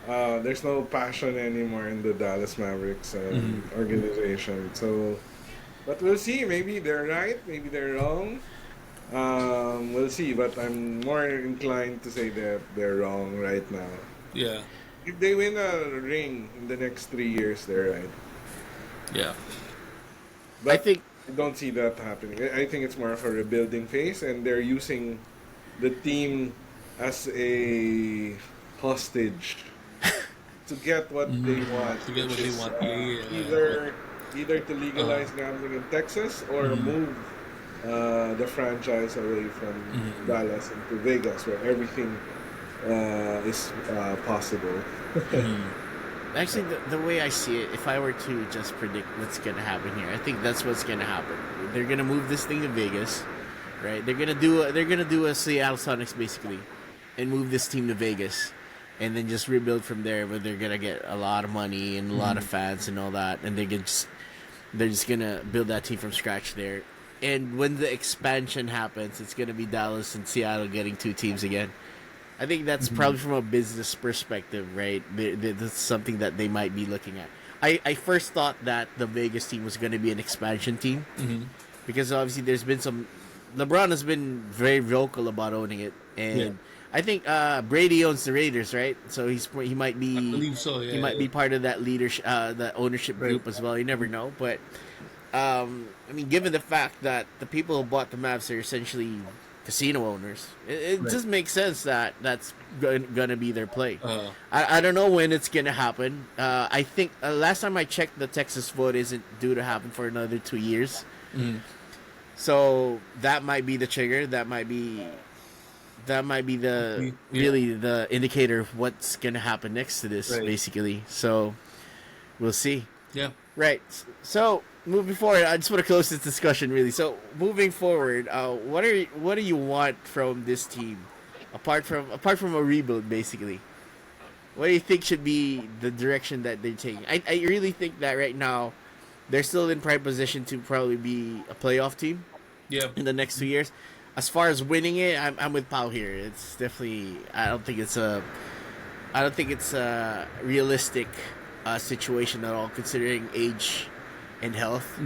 There's no passion anymore in the Dallas Mavericks organization. So, but we'll see. Maybe they're right. Maybe they're wrong. We'll see. But I'm more inclined to say that they're wrong right now. Yeah. If they win a ring in the next 3 years, they're right. Yeah. But I don't see that happening. I think it's more of a rebuilding phase, and they're using the team as a hostage to get what they want. To get what they want. Either to legalize gambling in Texas or move the franchise away from Dallas into Vegas, where everything is possible. Actually, the way I see it, if I were to just predict what's going to happen here, I think that's what's going to happen. They're going to move this thing to Vegas, right? They're going to do a Seattle Sonics basically, and move this team to Vegas, and then just rebuild from there. Where they're going to get a lot of money and a lot of fans and all that, and they're just going to build that team from scratch there. And when the expansion happens, it's going to be Dallas and Seattle getting two teams again. I think that's probably from a business perspective, right? That's something that they might be looking at. I first thought that the Vegas team was going to be an expansion team because obviously there's been some... LeBron has been very vocal about owning it, and I think Brady owns the Raiders, right? So he might be... I believe so, yeah. He might be part of that leadership, that ownership group as well. You never know, but I mean, given the fact that the people who bought the Mavs are essentially casino owners, it just makes sense that that's going to be their play. I don't know when it's going to happen. I think last time I checked, the Texas vote isn't due to happen for another 2 years. So that might be the trigger. That might be the really the indicator of what's going to happen next to this, basically. So we'll see. Yeah. Right. So moving forward, I just want to close this discussion really. So moving forward, what do you want from this team, apart from a rebuild, basically? What do you think should be the direction that they're taking? I really think that right now they're still in prime position to probably be a playoff team. Yeah. In the next 2 years. As far as winning it, I'm with Pau here. It's definitely I don't think it's a realistic situation at all, considering age and health,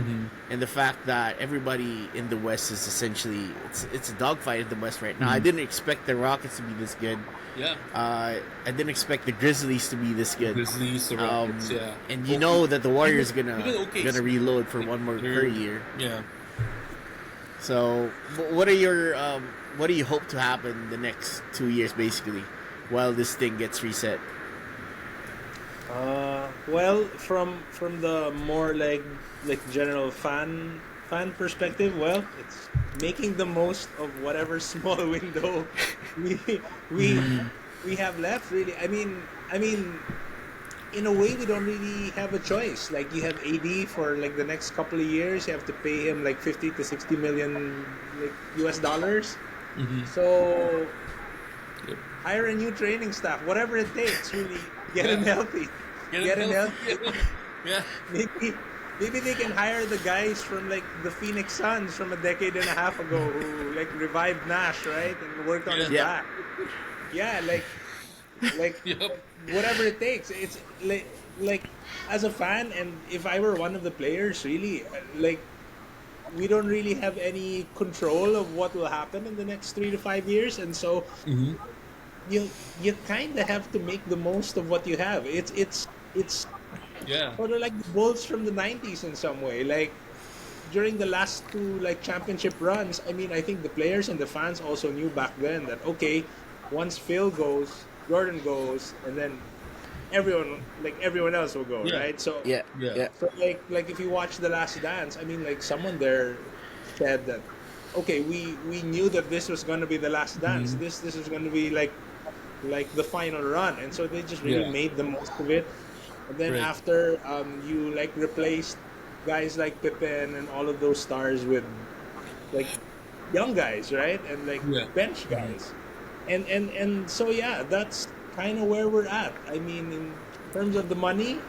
and the fact that everybody in the West is essentially it's a dogfight in the West right now. I didn't expect the Rockets to be this good. Yeah. I didn't expect the Grizzlies to be this good. The Rockets, and you know that the Warriors gonna reload for one more per year. Yeah. So, what do you hope to happen the next 2 years, basically, while this thing gets reset? Well, from the more like general fan perspective, well, it's making the most of whatever small window we have left. Really, I mean, in a way, we don't really have a choice. Like, you have AD for like the next couple of years. You have to pay him like 50 to 60 million like US dollars. So hire a new training staff, whatever it takes. Really get him healthy. Get him healthy. Yeah. Maybe they can hire the guys from like the Phoenix Suns from a decade and a half ago who like revived Nash, right, and worked on his back. Yeah, like whatever it takes. It's like as a fan, and if I were one of the players, really, like, we don't really have any control of what will happen in the next 3 to 5 years, and so you kind of have to make the most of what you have. It's sort of like the Bulls from the 90s in some way. Like, during the last two like championship runs, I mean, I think the players and the fans also knew back then that okay, once Phil goes, Jordan goes, and then everyone else will go, right? So Yeah. so like if you watch The Last Dance, I mean, like someone there said that okay, we knew that this was going to be the last dance. This was going to be like the final run, and so they just really made the most of it. And then after you like replaced guys like Pippen and all of those stars with like young guys, right? And like bench guys. And so yeah, that's kind of where we're at. I mean, in terms of the money,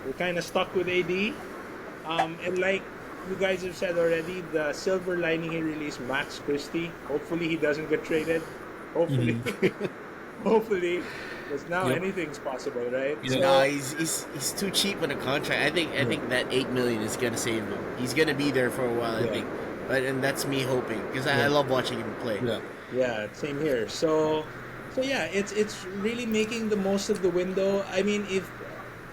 we're kind of stuck with AD. And like you guys have said already, the silver lining here really is Max Christie. Hopefully he doesn't get traded. Hopefully. Hopefully. Because now anything's possible, right? So, no, he's too cheap on a contract. I think that $8 million is gonna save him. He's gonna be there for a while, I think. And that's me hoping because I love watching him play. Yeah, same here. So yeah, it's really making the most of the window. I mean, if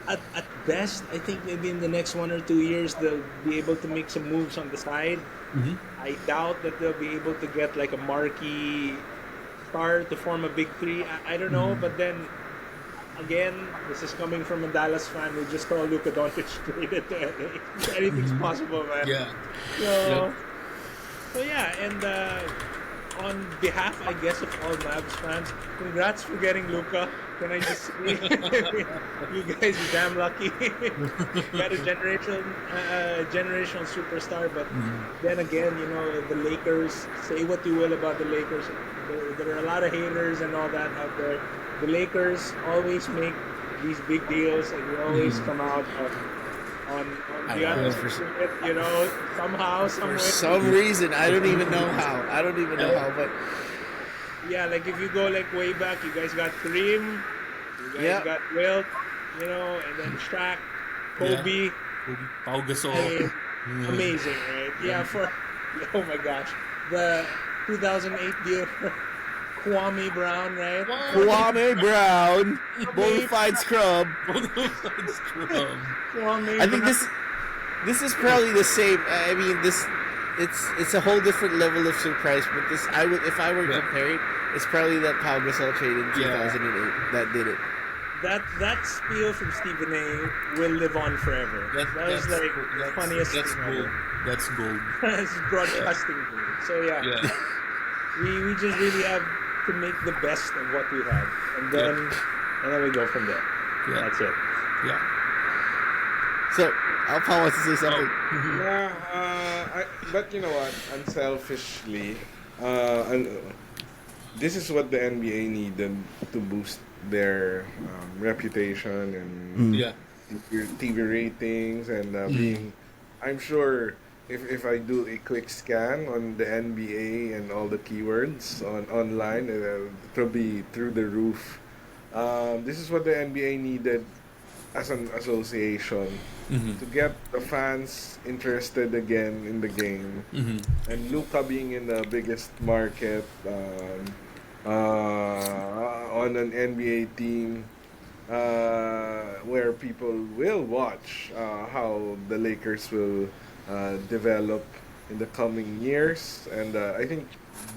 at best, I think maybe in the next 1 or 2 years they'll be able to make some moves on the side. I doubt that they'll be able to get like a marquee star to form a big three. I don't know, but then again, this is coming from a Dallas fan who just saw Luka Doncic traded to LA. Anything's possible, man. So yeah, and on behalf, I guess, of all Mavs fans, congrats for getting Luka. Can I just say, you guys are damn lucky. Got a generational superstar, but then again, you know, the Lakers, say what you will about the Lakers, there are a lot of haters and all that out there. The Lakers always make these big deals, and we always come out on the other side, you know, somehow, somewhere. For some reason, I don't even know how, but yeah, like if you go like way back, you guys got Kareem, you guys got Wilt, you know, and then Shaq, Kobe, Pau Gasol. I mean, amazing, right? Yeah, oh my gosh, the 2008 deal for Kwame Brown, right? Kwame Brown, bonafide scrub. I think this is probably the same. I mean, it's a whole different level of surprise. But if I were to compare it, it's probably that Pau Gasol trade in 2008 that did it. That spiel from Stephen A. will live on forever. That was like the funniest thing ever. That's gold. It's broadcasting gold. So yeah. We just really have to make the best of what we have, and then we go from there. That's it. So Alpha wants to say something. But you know what? Unselfishly, this is what the NBA needed to boost their reputation and TV ratings and being. I'm sure if I do a quick scan on the NBA and all the keywords online, it'll be through the roof. This is what the NBA needed as an association to get the fans interested again in the game. And Luka being in the biggest market on an NBA team where people will watch how the Lakers will develop in the coming years, and I think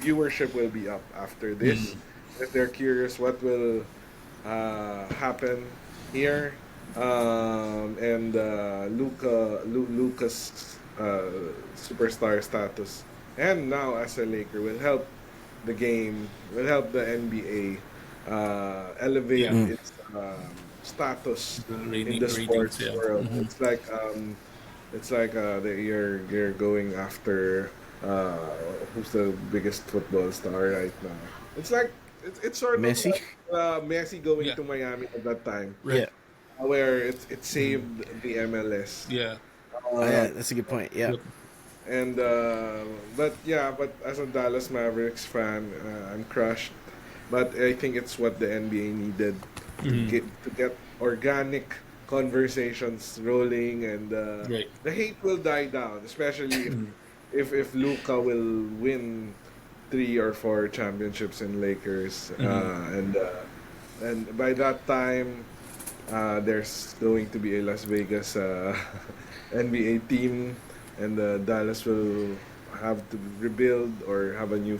viewership will be up after this. If they're curious what will happen here, and Luka's superstar status, and now as a Laker will help the game, will help the NBA elevate its status in the sports world. It's like you're going after who's the biggest football star right now. It's like it's sort Messi? of like, Messi going to Miami at that time, where it saved the MLS. That's a good point. And but as a Dallas Mavericks fan, I'm crushed. But I think it's what the NBA needed to get organic conversations rolling, and the hate will die down, especially if Luka will win 3 or 4 championships in Lakers, and by that time there's going to be a Las Vegas NBA team and Dallas will have to rebuild or have a new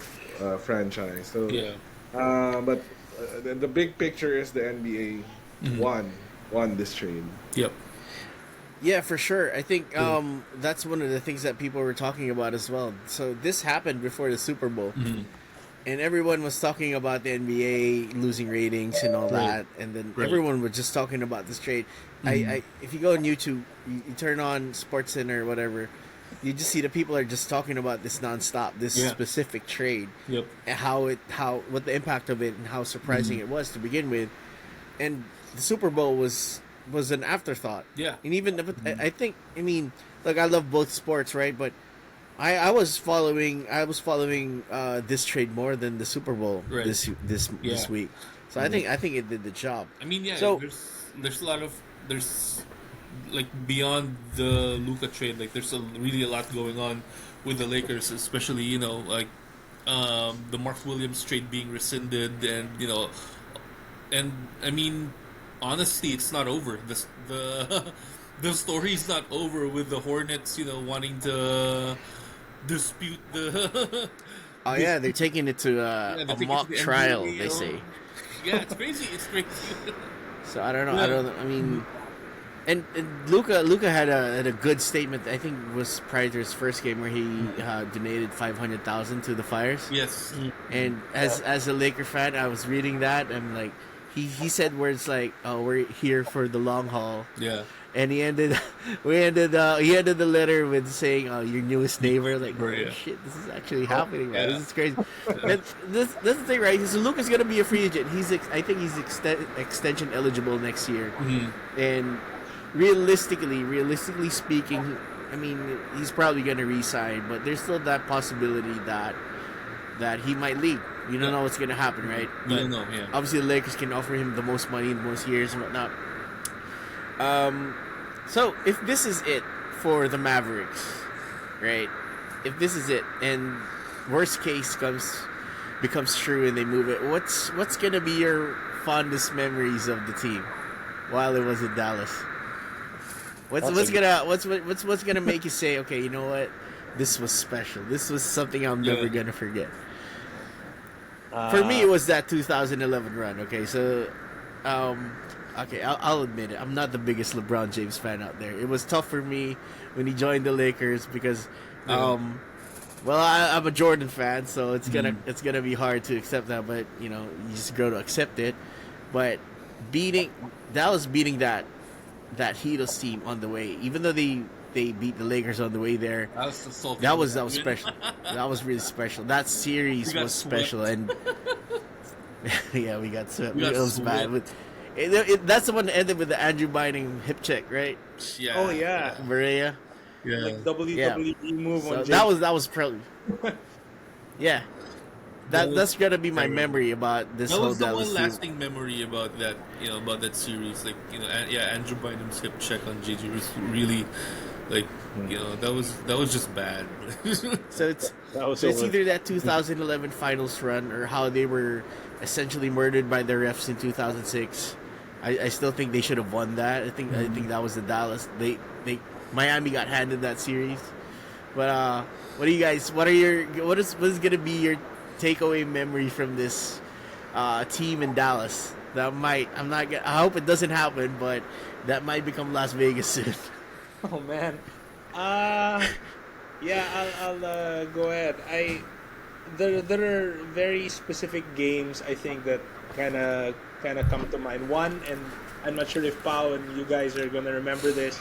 franchise. So, Yeah. but the big picture is the NBA won this trade. Yep. Yeah, for sure. I think that's one of the things that people were talking about as well. So this happened before the Super Bowl, and everyone was talking about the NBA losing ratings and all that, and then everyone was just talking about this trade. I if you go on YouTube, you turn on SportsCenter or whatever, you just see the people are just talking about this nonstop, this specific trade, Yep. and what the impact of it and how surprising it was to begin with, and the Super Bowl was an afterthought. Yeah. And even I think, I mean, look, I love both sports, right? But I was following this trade more than the Super Bowl this week. So I think it did the job. I mean, yeah. So there's a lot of like beyond the Luka trade, like there's really a lot going on with the Lakers, especially like the Mark Williams trade being rescinded, and and I mean, honestly, it's not over. The story's not over with the Hornets, wanting to dispute the. Oh yeah, they're taking it to a mock trial. They say. Yeah, it's crazy. It's crazy. So I don't know. I mean, and Luka had a good statement. I think it was prior to his first game where he donated $500,000 to the Fires. Yes. And as a Laker fan, I was reading that and like he said words like, "Oh, we're here for the long haul." Yeah. And he ended the letter with saying, "Oh, your newest neighbor." Like, oh, shit, this is actually happening, man. This is crazy. That's the thing, right? So Luka's gonna be a free agent. I think he's extension eligible next year. And realistically speaking, I mean, he's probably gonna re-sign, but there's still that possibility that he might leave. You don't know what's gonna happen, right? You don't know, yeah. Obviously, the Lakers can offer him the most money, the most years, and whatnot. So if this is it for the Mavericks, right? If this is it, and worst case becomes true, and they move it, what's gonna be your fondest memories of the team while it was in Dallas? What's gonna make you say, okay, you know what, this was special. This was something I'm never gonna forget. For me, it was that 2011 run. Okay, so. Okay, I'll admit it. I'm not the biggest LeBron James fan out there. It was tough for me when he joined the Lakers because, I'm a Jordan fan, so it's gonna be hard to accept that. But you just grow to accept it. But Dallas beating that Heatles team on the way, even though they beat the Lakers on the way there, that was special. That was really special. That series was special, and yeah, we got swept. It was bad. That's the one that ended with the Andrew Bynum hip check, right? Yeah. Oh yeah. Maria. Yeah. Like WWE move so on. That was probably. Yeah. That's gonna be my memory about this whole Dallas. That was the one lasting memory about that. About that series. Like Andrew Bynum's hip check on JJ was really, like, that was just bad. So it's either that 2011 finals run or how they were essentially murdered by the refs in 2006. I still think they should have won that. I think that was the Dallas. Miami got handed that series. But what is gonna be your takeaway memory from this team in Dallas? I hope it doesn't happen, but that might become Las Vegas soon. Oh man. Yeah, I'll go ahead. There are very specific games I think that kind of come to mind. One, and I'm not sure if Pao and you guys are gonna remember this.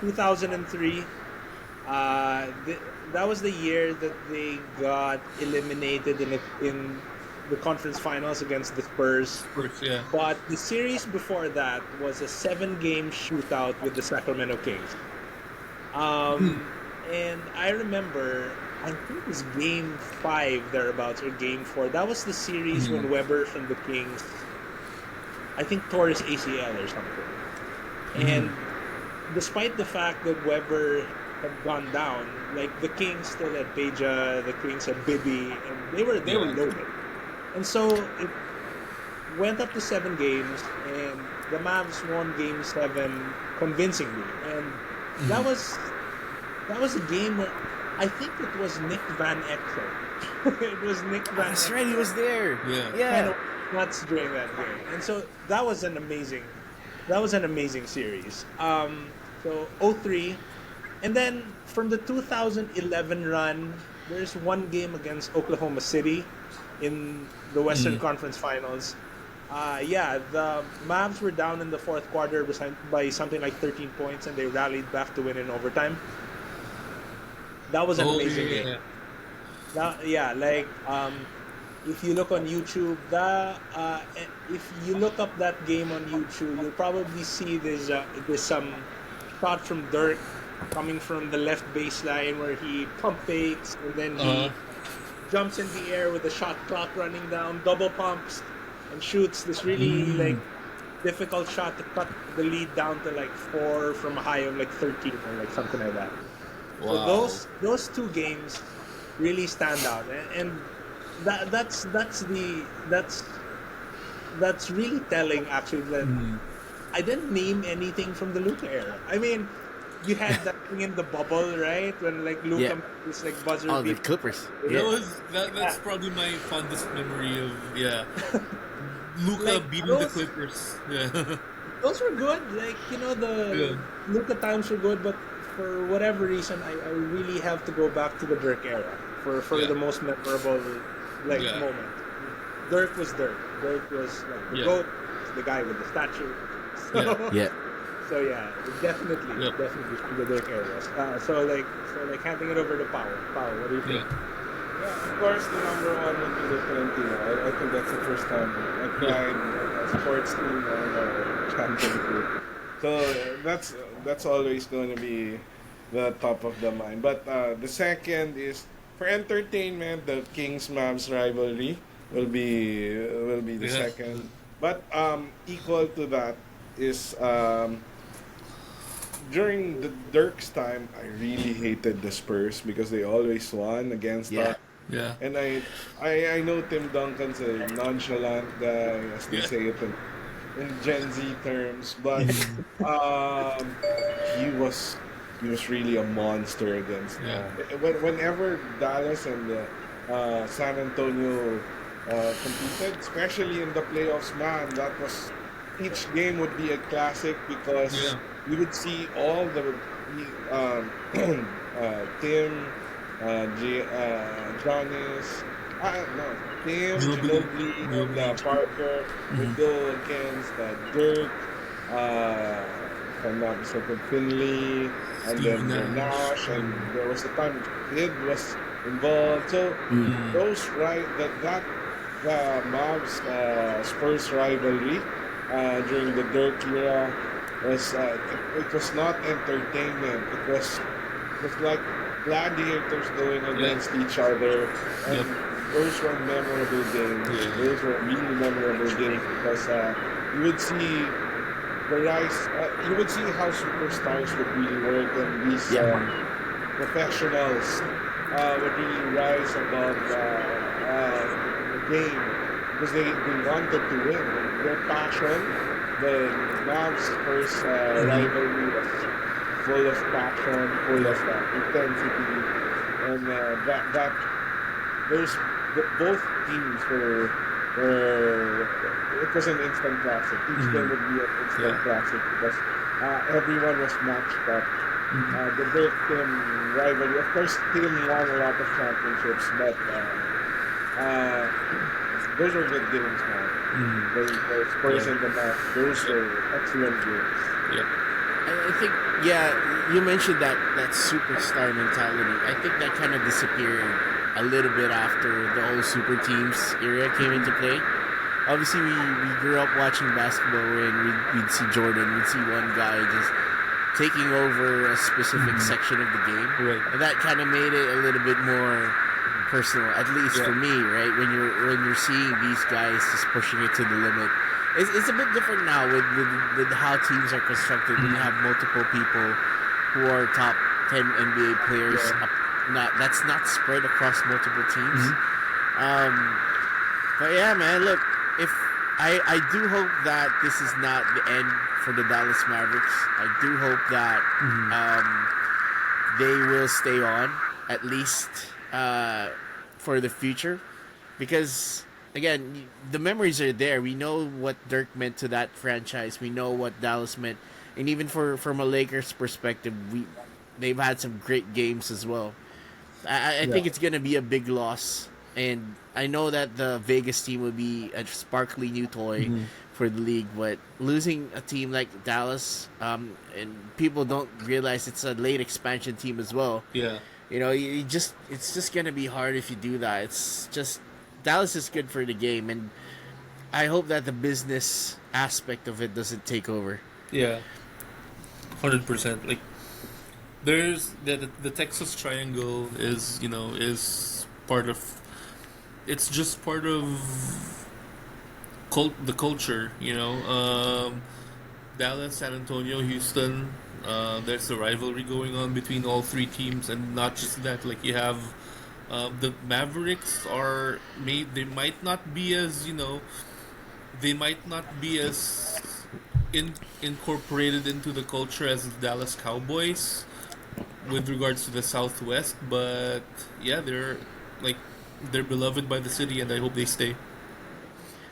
2003. That was the year that they got eliminated in the conference finals against the Spurs. Yeah. But the series before that was a 7-game shootout with the Sacramento Kings. And I remember, I think it was Game 5 thereabouts, or Game 4. That was the series when Weber from the Kings, I think, tore his ACL or something. And despite the fact that Weber had gone down, like, the Kings still had Peja, the Kings had Bibby, and they were loaded. And so it went up to 7 games, and the Mavs won Game 7 convincingly. And that was that was a game where I think it was Nick Van Exel. It was Nick Van That's Exel. right, he was there. Yeah. Kind Yeah. of nuts during that game, and so that was an amazing series. So 03, and then from the 2011 run, there's one game against Oklahoma City in the Western Conference Finals. The Mavs were down in the fourth quarter by something like 13 points, and they rallied back to win in overtime. That was an amazing game. If you look on YouTube, if you look up that game on YouTube, you'll probably see there's some shot from Dirk coming from the left baseline where he pump fakes and then he jumps in the air with the shot clock running down, double pumps, and shoots this really difficult shot to cut the lead down to 4 from a high of 13 or something like that. Wow. So those two games really stand out, and that's really telling actually that I didn't name anything from the Luka era. I mean, you had that thing in the bubble, right? When Luka was buzzer Oh, the beat. Clippers. That's probably my fondest memory of Luka beating the Clippers. Yeah. Those were good. The Luka times were good, but for whatever reason, I really have to go back to the Dirk era for the most memorable moment. Dirk was Dirk. Dirk was the GOAT, the guy with the statue. So definitely from the Dirk era. So handing it over to Powell. Powell, what do you think? Yeah, of course, the number one would be the Trentino. I think that's the first time I cried a sports team on a championship. So that's always going to be the top of the mind. But the second is for entertainment, the Kings Mavs rivalry will be the second. But equal to that is during the Dirk's time, I really hated the Spurs because they always won against us. Yeah. And I know Tim Duncan's a nonchalant guy, as they say it in Gen Z terms, but he was really a monster against them. Whenever Dallas and San Antonio competed, especially in the playoffs, man, that was each game would be a classic because you would see all the Tim, Giannis, Tim, Ginobili, Parker would go against Dirk, if I'm not mistaken, Finley, and then Nash, and there was a time Kid was involved. So those the Mavs Spurs rivalry during the Dirk era was it was not entertainment. It was like gladiators going against each other, and those were memorable games. Those were really memorable games because you would see the rise. You would see how superstars would really work, and these professionals would really rise above the game because they wanted to win. Their passion, the Mavs first rivalry was full of passion, full of intensity, and both teams were it was an instant classic. Each game would be an instant classic because everyone was matched up. The Dirk Tim rivalry, of course, Tim won a lot of championships, but those were good games, man. The Spurs and the Mavs, those were excellent games. I think, you mentioned that superstar mentality. I think that kind of disappeared a little bit after the whole super teams era came into play. Obviously, we grew up watching basketball and we'd see Jordan, we'd see one guy just taking over a specific section of the game. Right. And that kind of made it a little bit more personal, at least for me, right? When you're seeing these guys just pushing it to the limit. It's a bit different now with how teams are constructed. When you have multiple people who are top 10 NBA players. That's not spread across multiple teams. But yeah, man, look, if I do hope that this is not the end for the Dallas Mavericks. I do hope that they will stay on at least for the future, because again, the memories are there. We know what Dirk meant to that franchise. We know what Dallas meant, and even from a Lakers perspective, they've had some great games as well. I think it's gonna be a big loss, and I know that the Vegas team will be a sparkly new toy for the league, but losing a team like Dallas, and people don't realize it's a late expansion team as well. Yeah. You know, it's just gonna be hard if you do that. It's just Dallas is good for the game, and I hope that the business aspect of it doesn't take over. Yeah. 100%. Like, there's the Texas Triangle is part of. It's just part of the culture, Dallas, San Antonio, Houston. There's a rivalry going on between all three teams, and not just that. Like, you have the Mavericks they might not be as incorporated into the culture as the Dallas Cowboys with regards to the Southwest, but yeah, they're beloved by the city, and I hope they stay.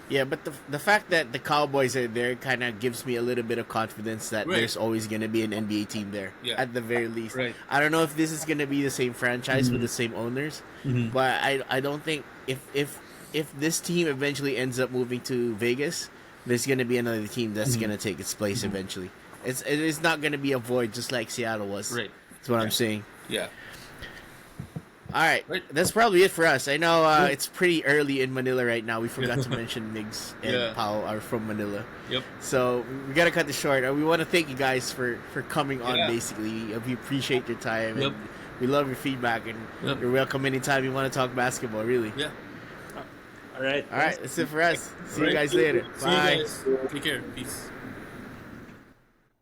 Yeah, but the fact that the Cowboys are there kind of gives me a little bit of confidence that there's always going to be an NBA team there, at the very least. Right. I don't know if this is going to be the same franchise with the same owners, but I don't think if this team eventually ends up moving to Vegas, there's going to be another team that's going to take its place eventually. It is not going to be a void just like Seattle was. Right. That's what I'm saying. Yeah. All right, that's probably it for us. I know it's pretty early in Manila right now. We forgot to mention Migs and Pao are from Manila. Yep. So we got to cut this short. We want to thank you guys for coming on, basically. We appreciate your time. Yep. And we love your feedback, and you're welcome anytime you want to talk basketball, really. Yeah. All right. That's it for us. See you guys later. See Bye. you guys. Take care. Peace.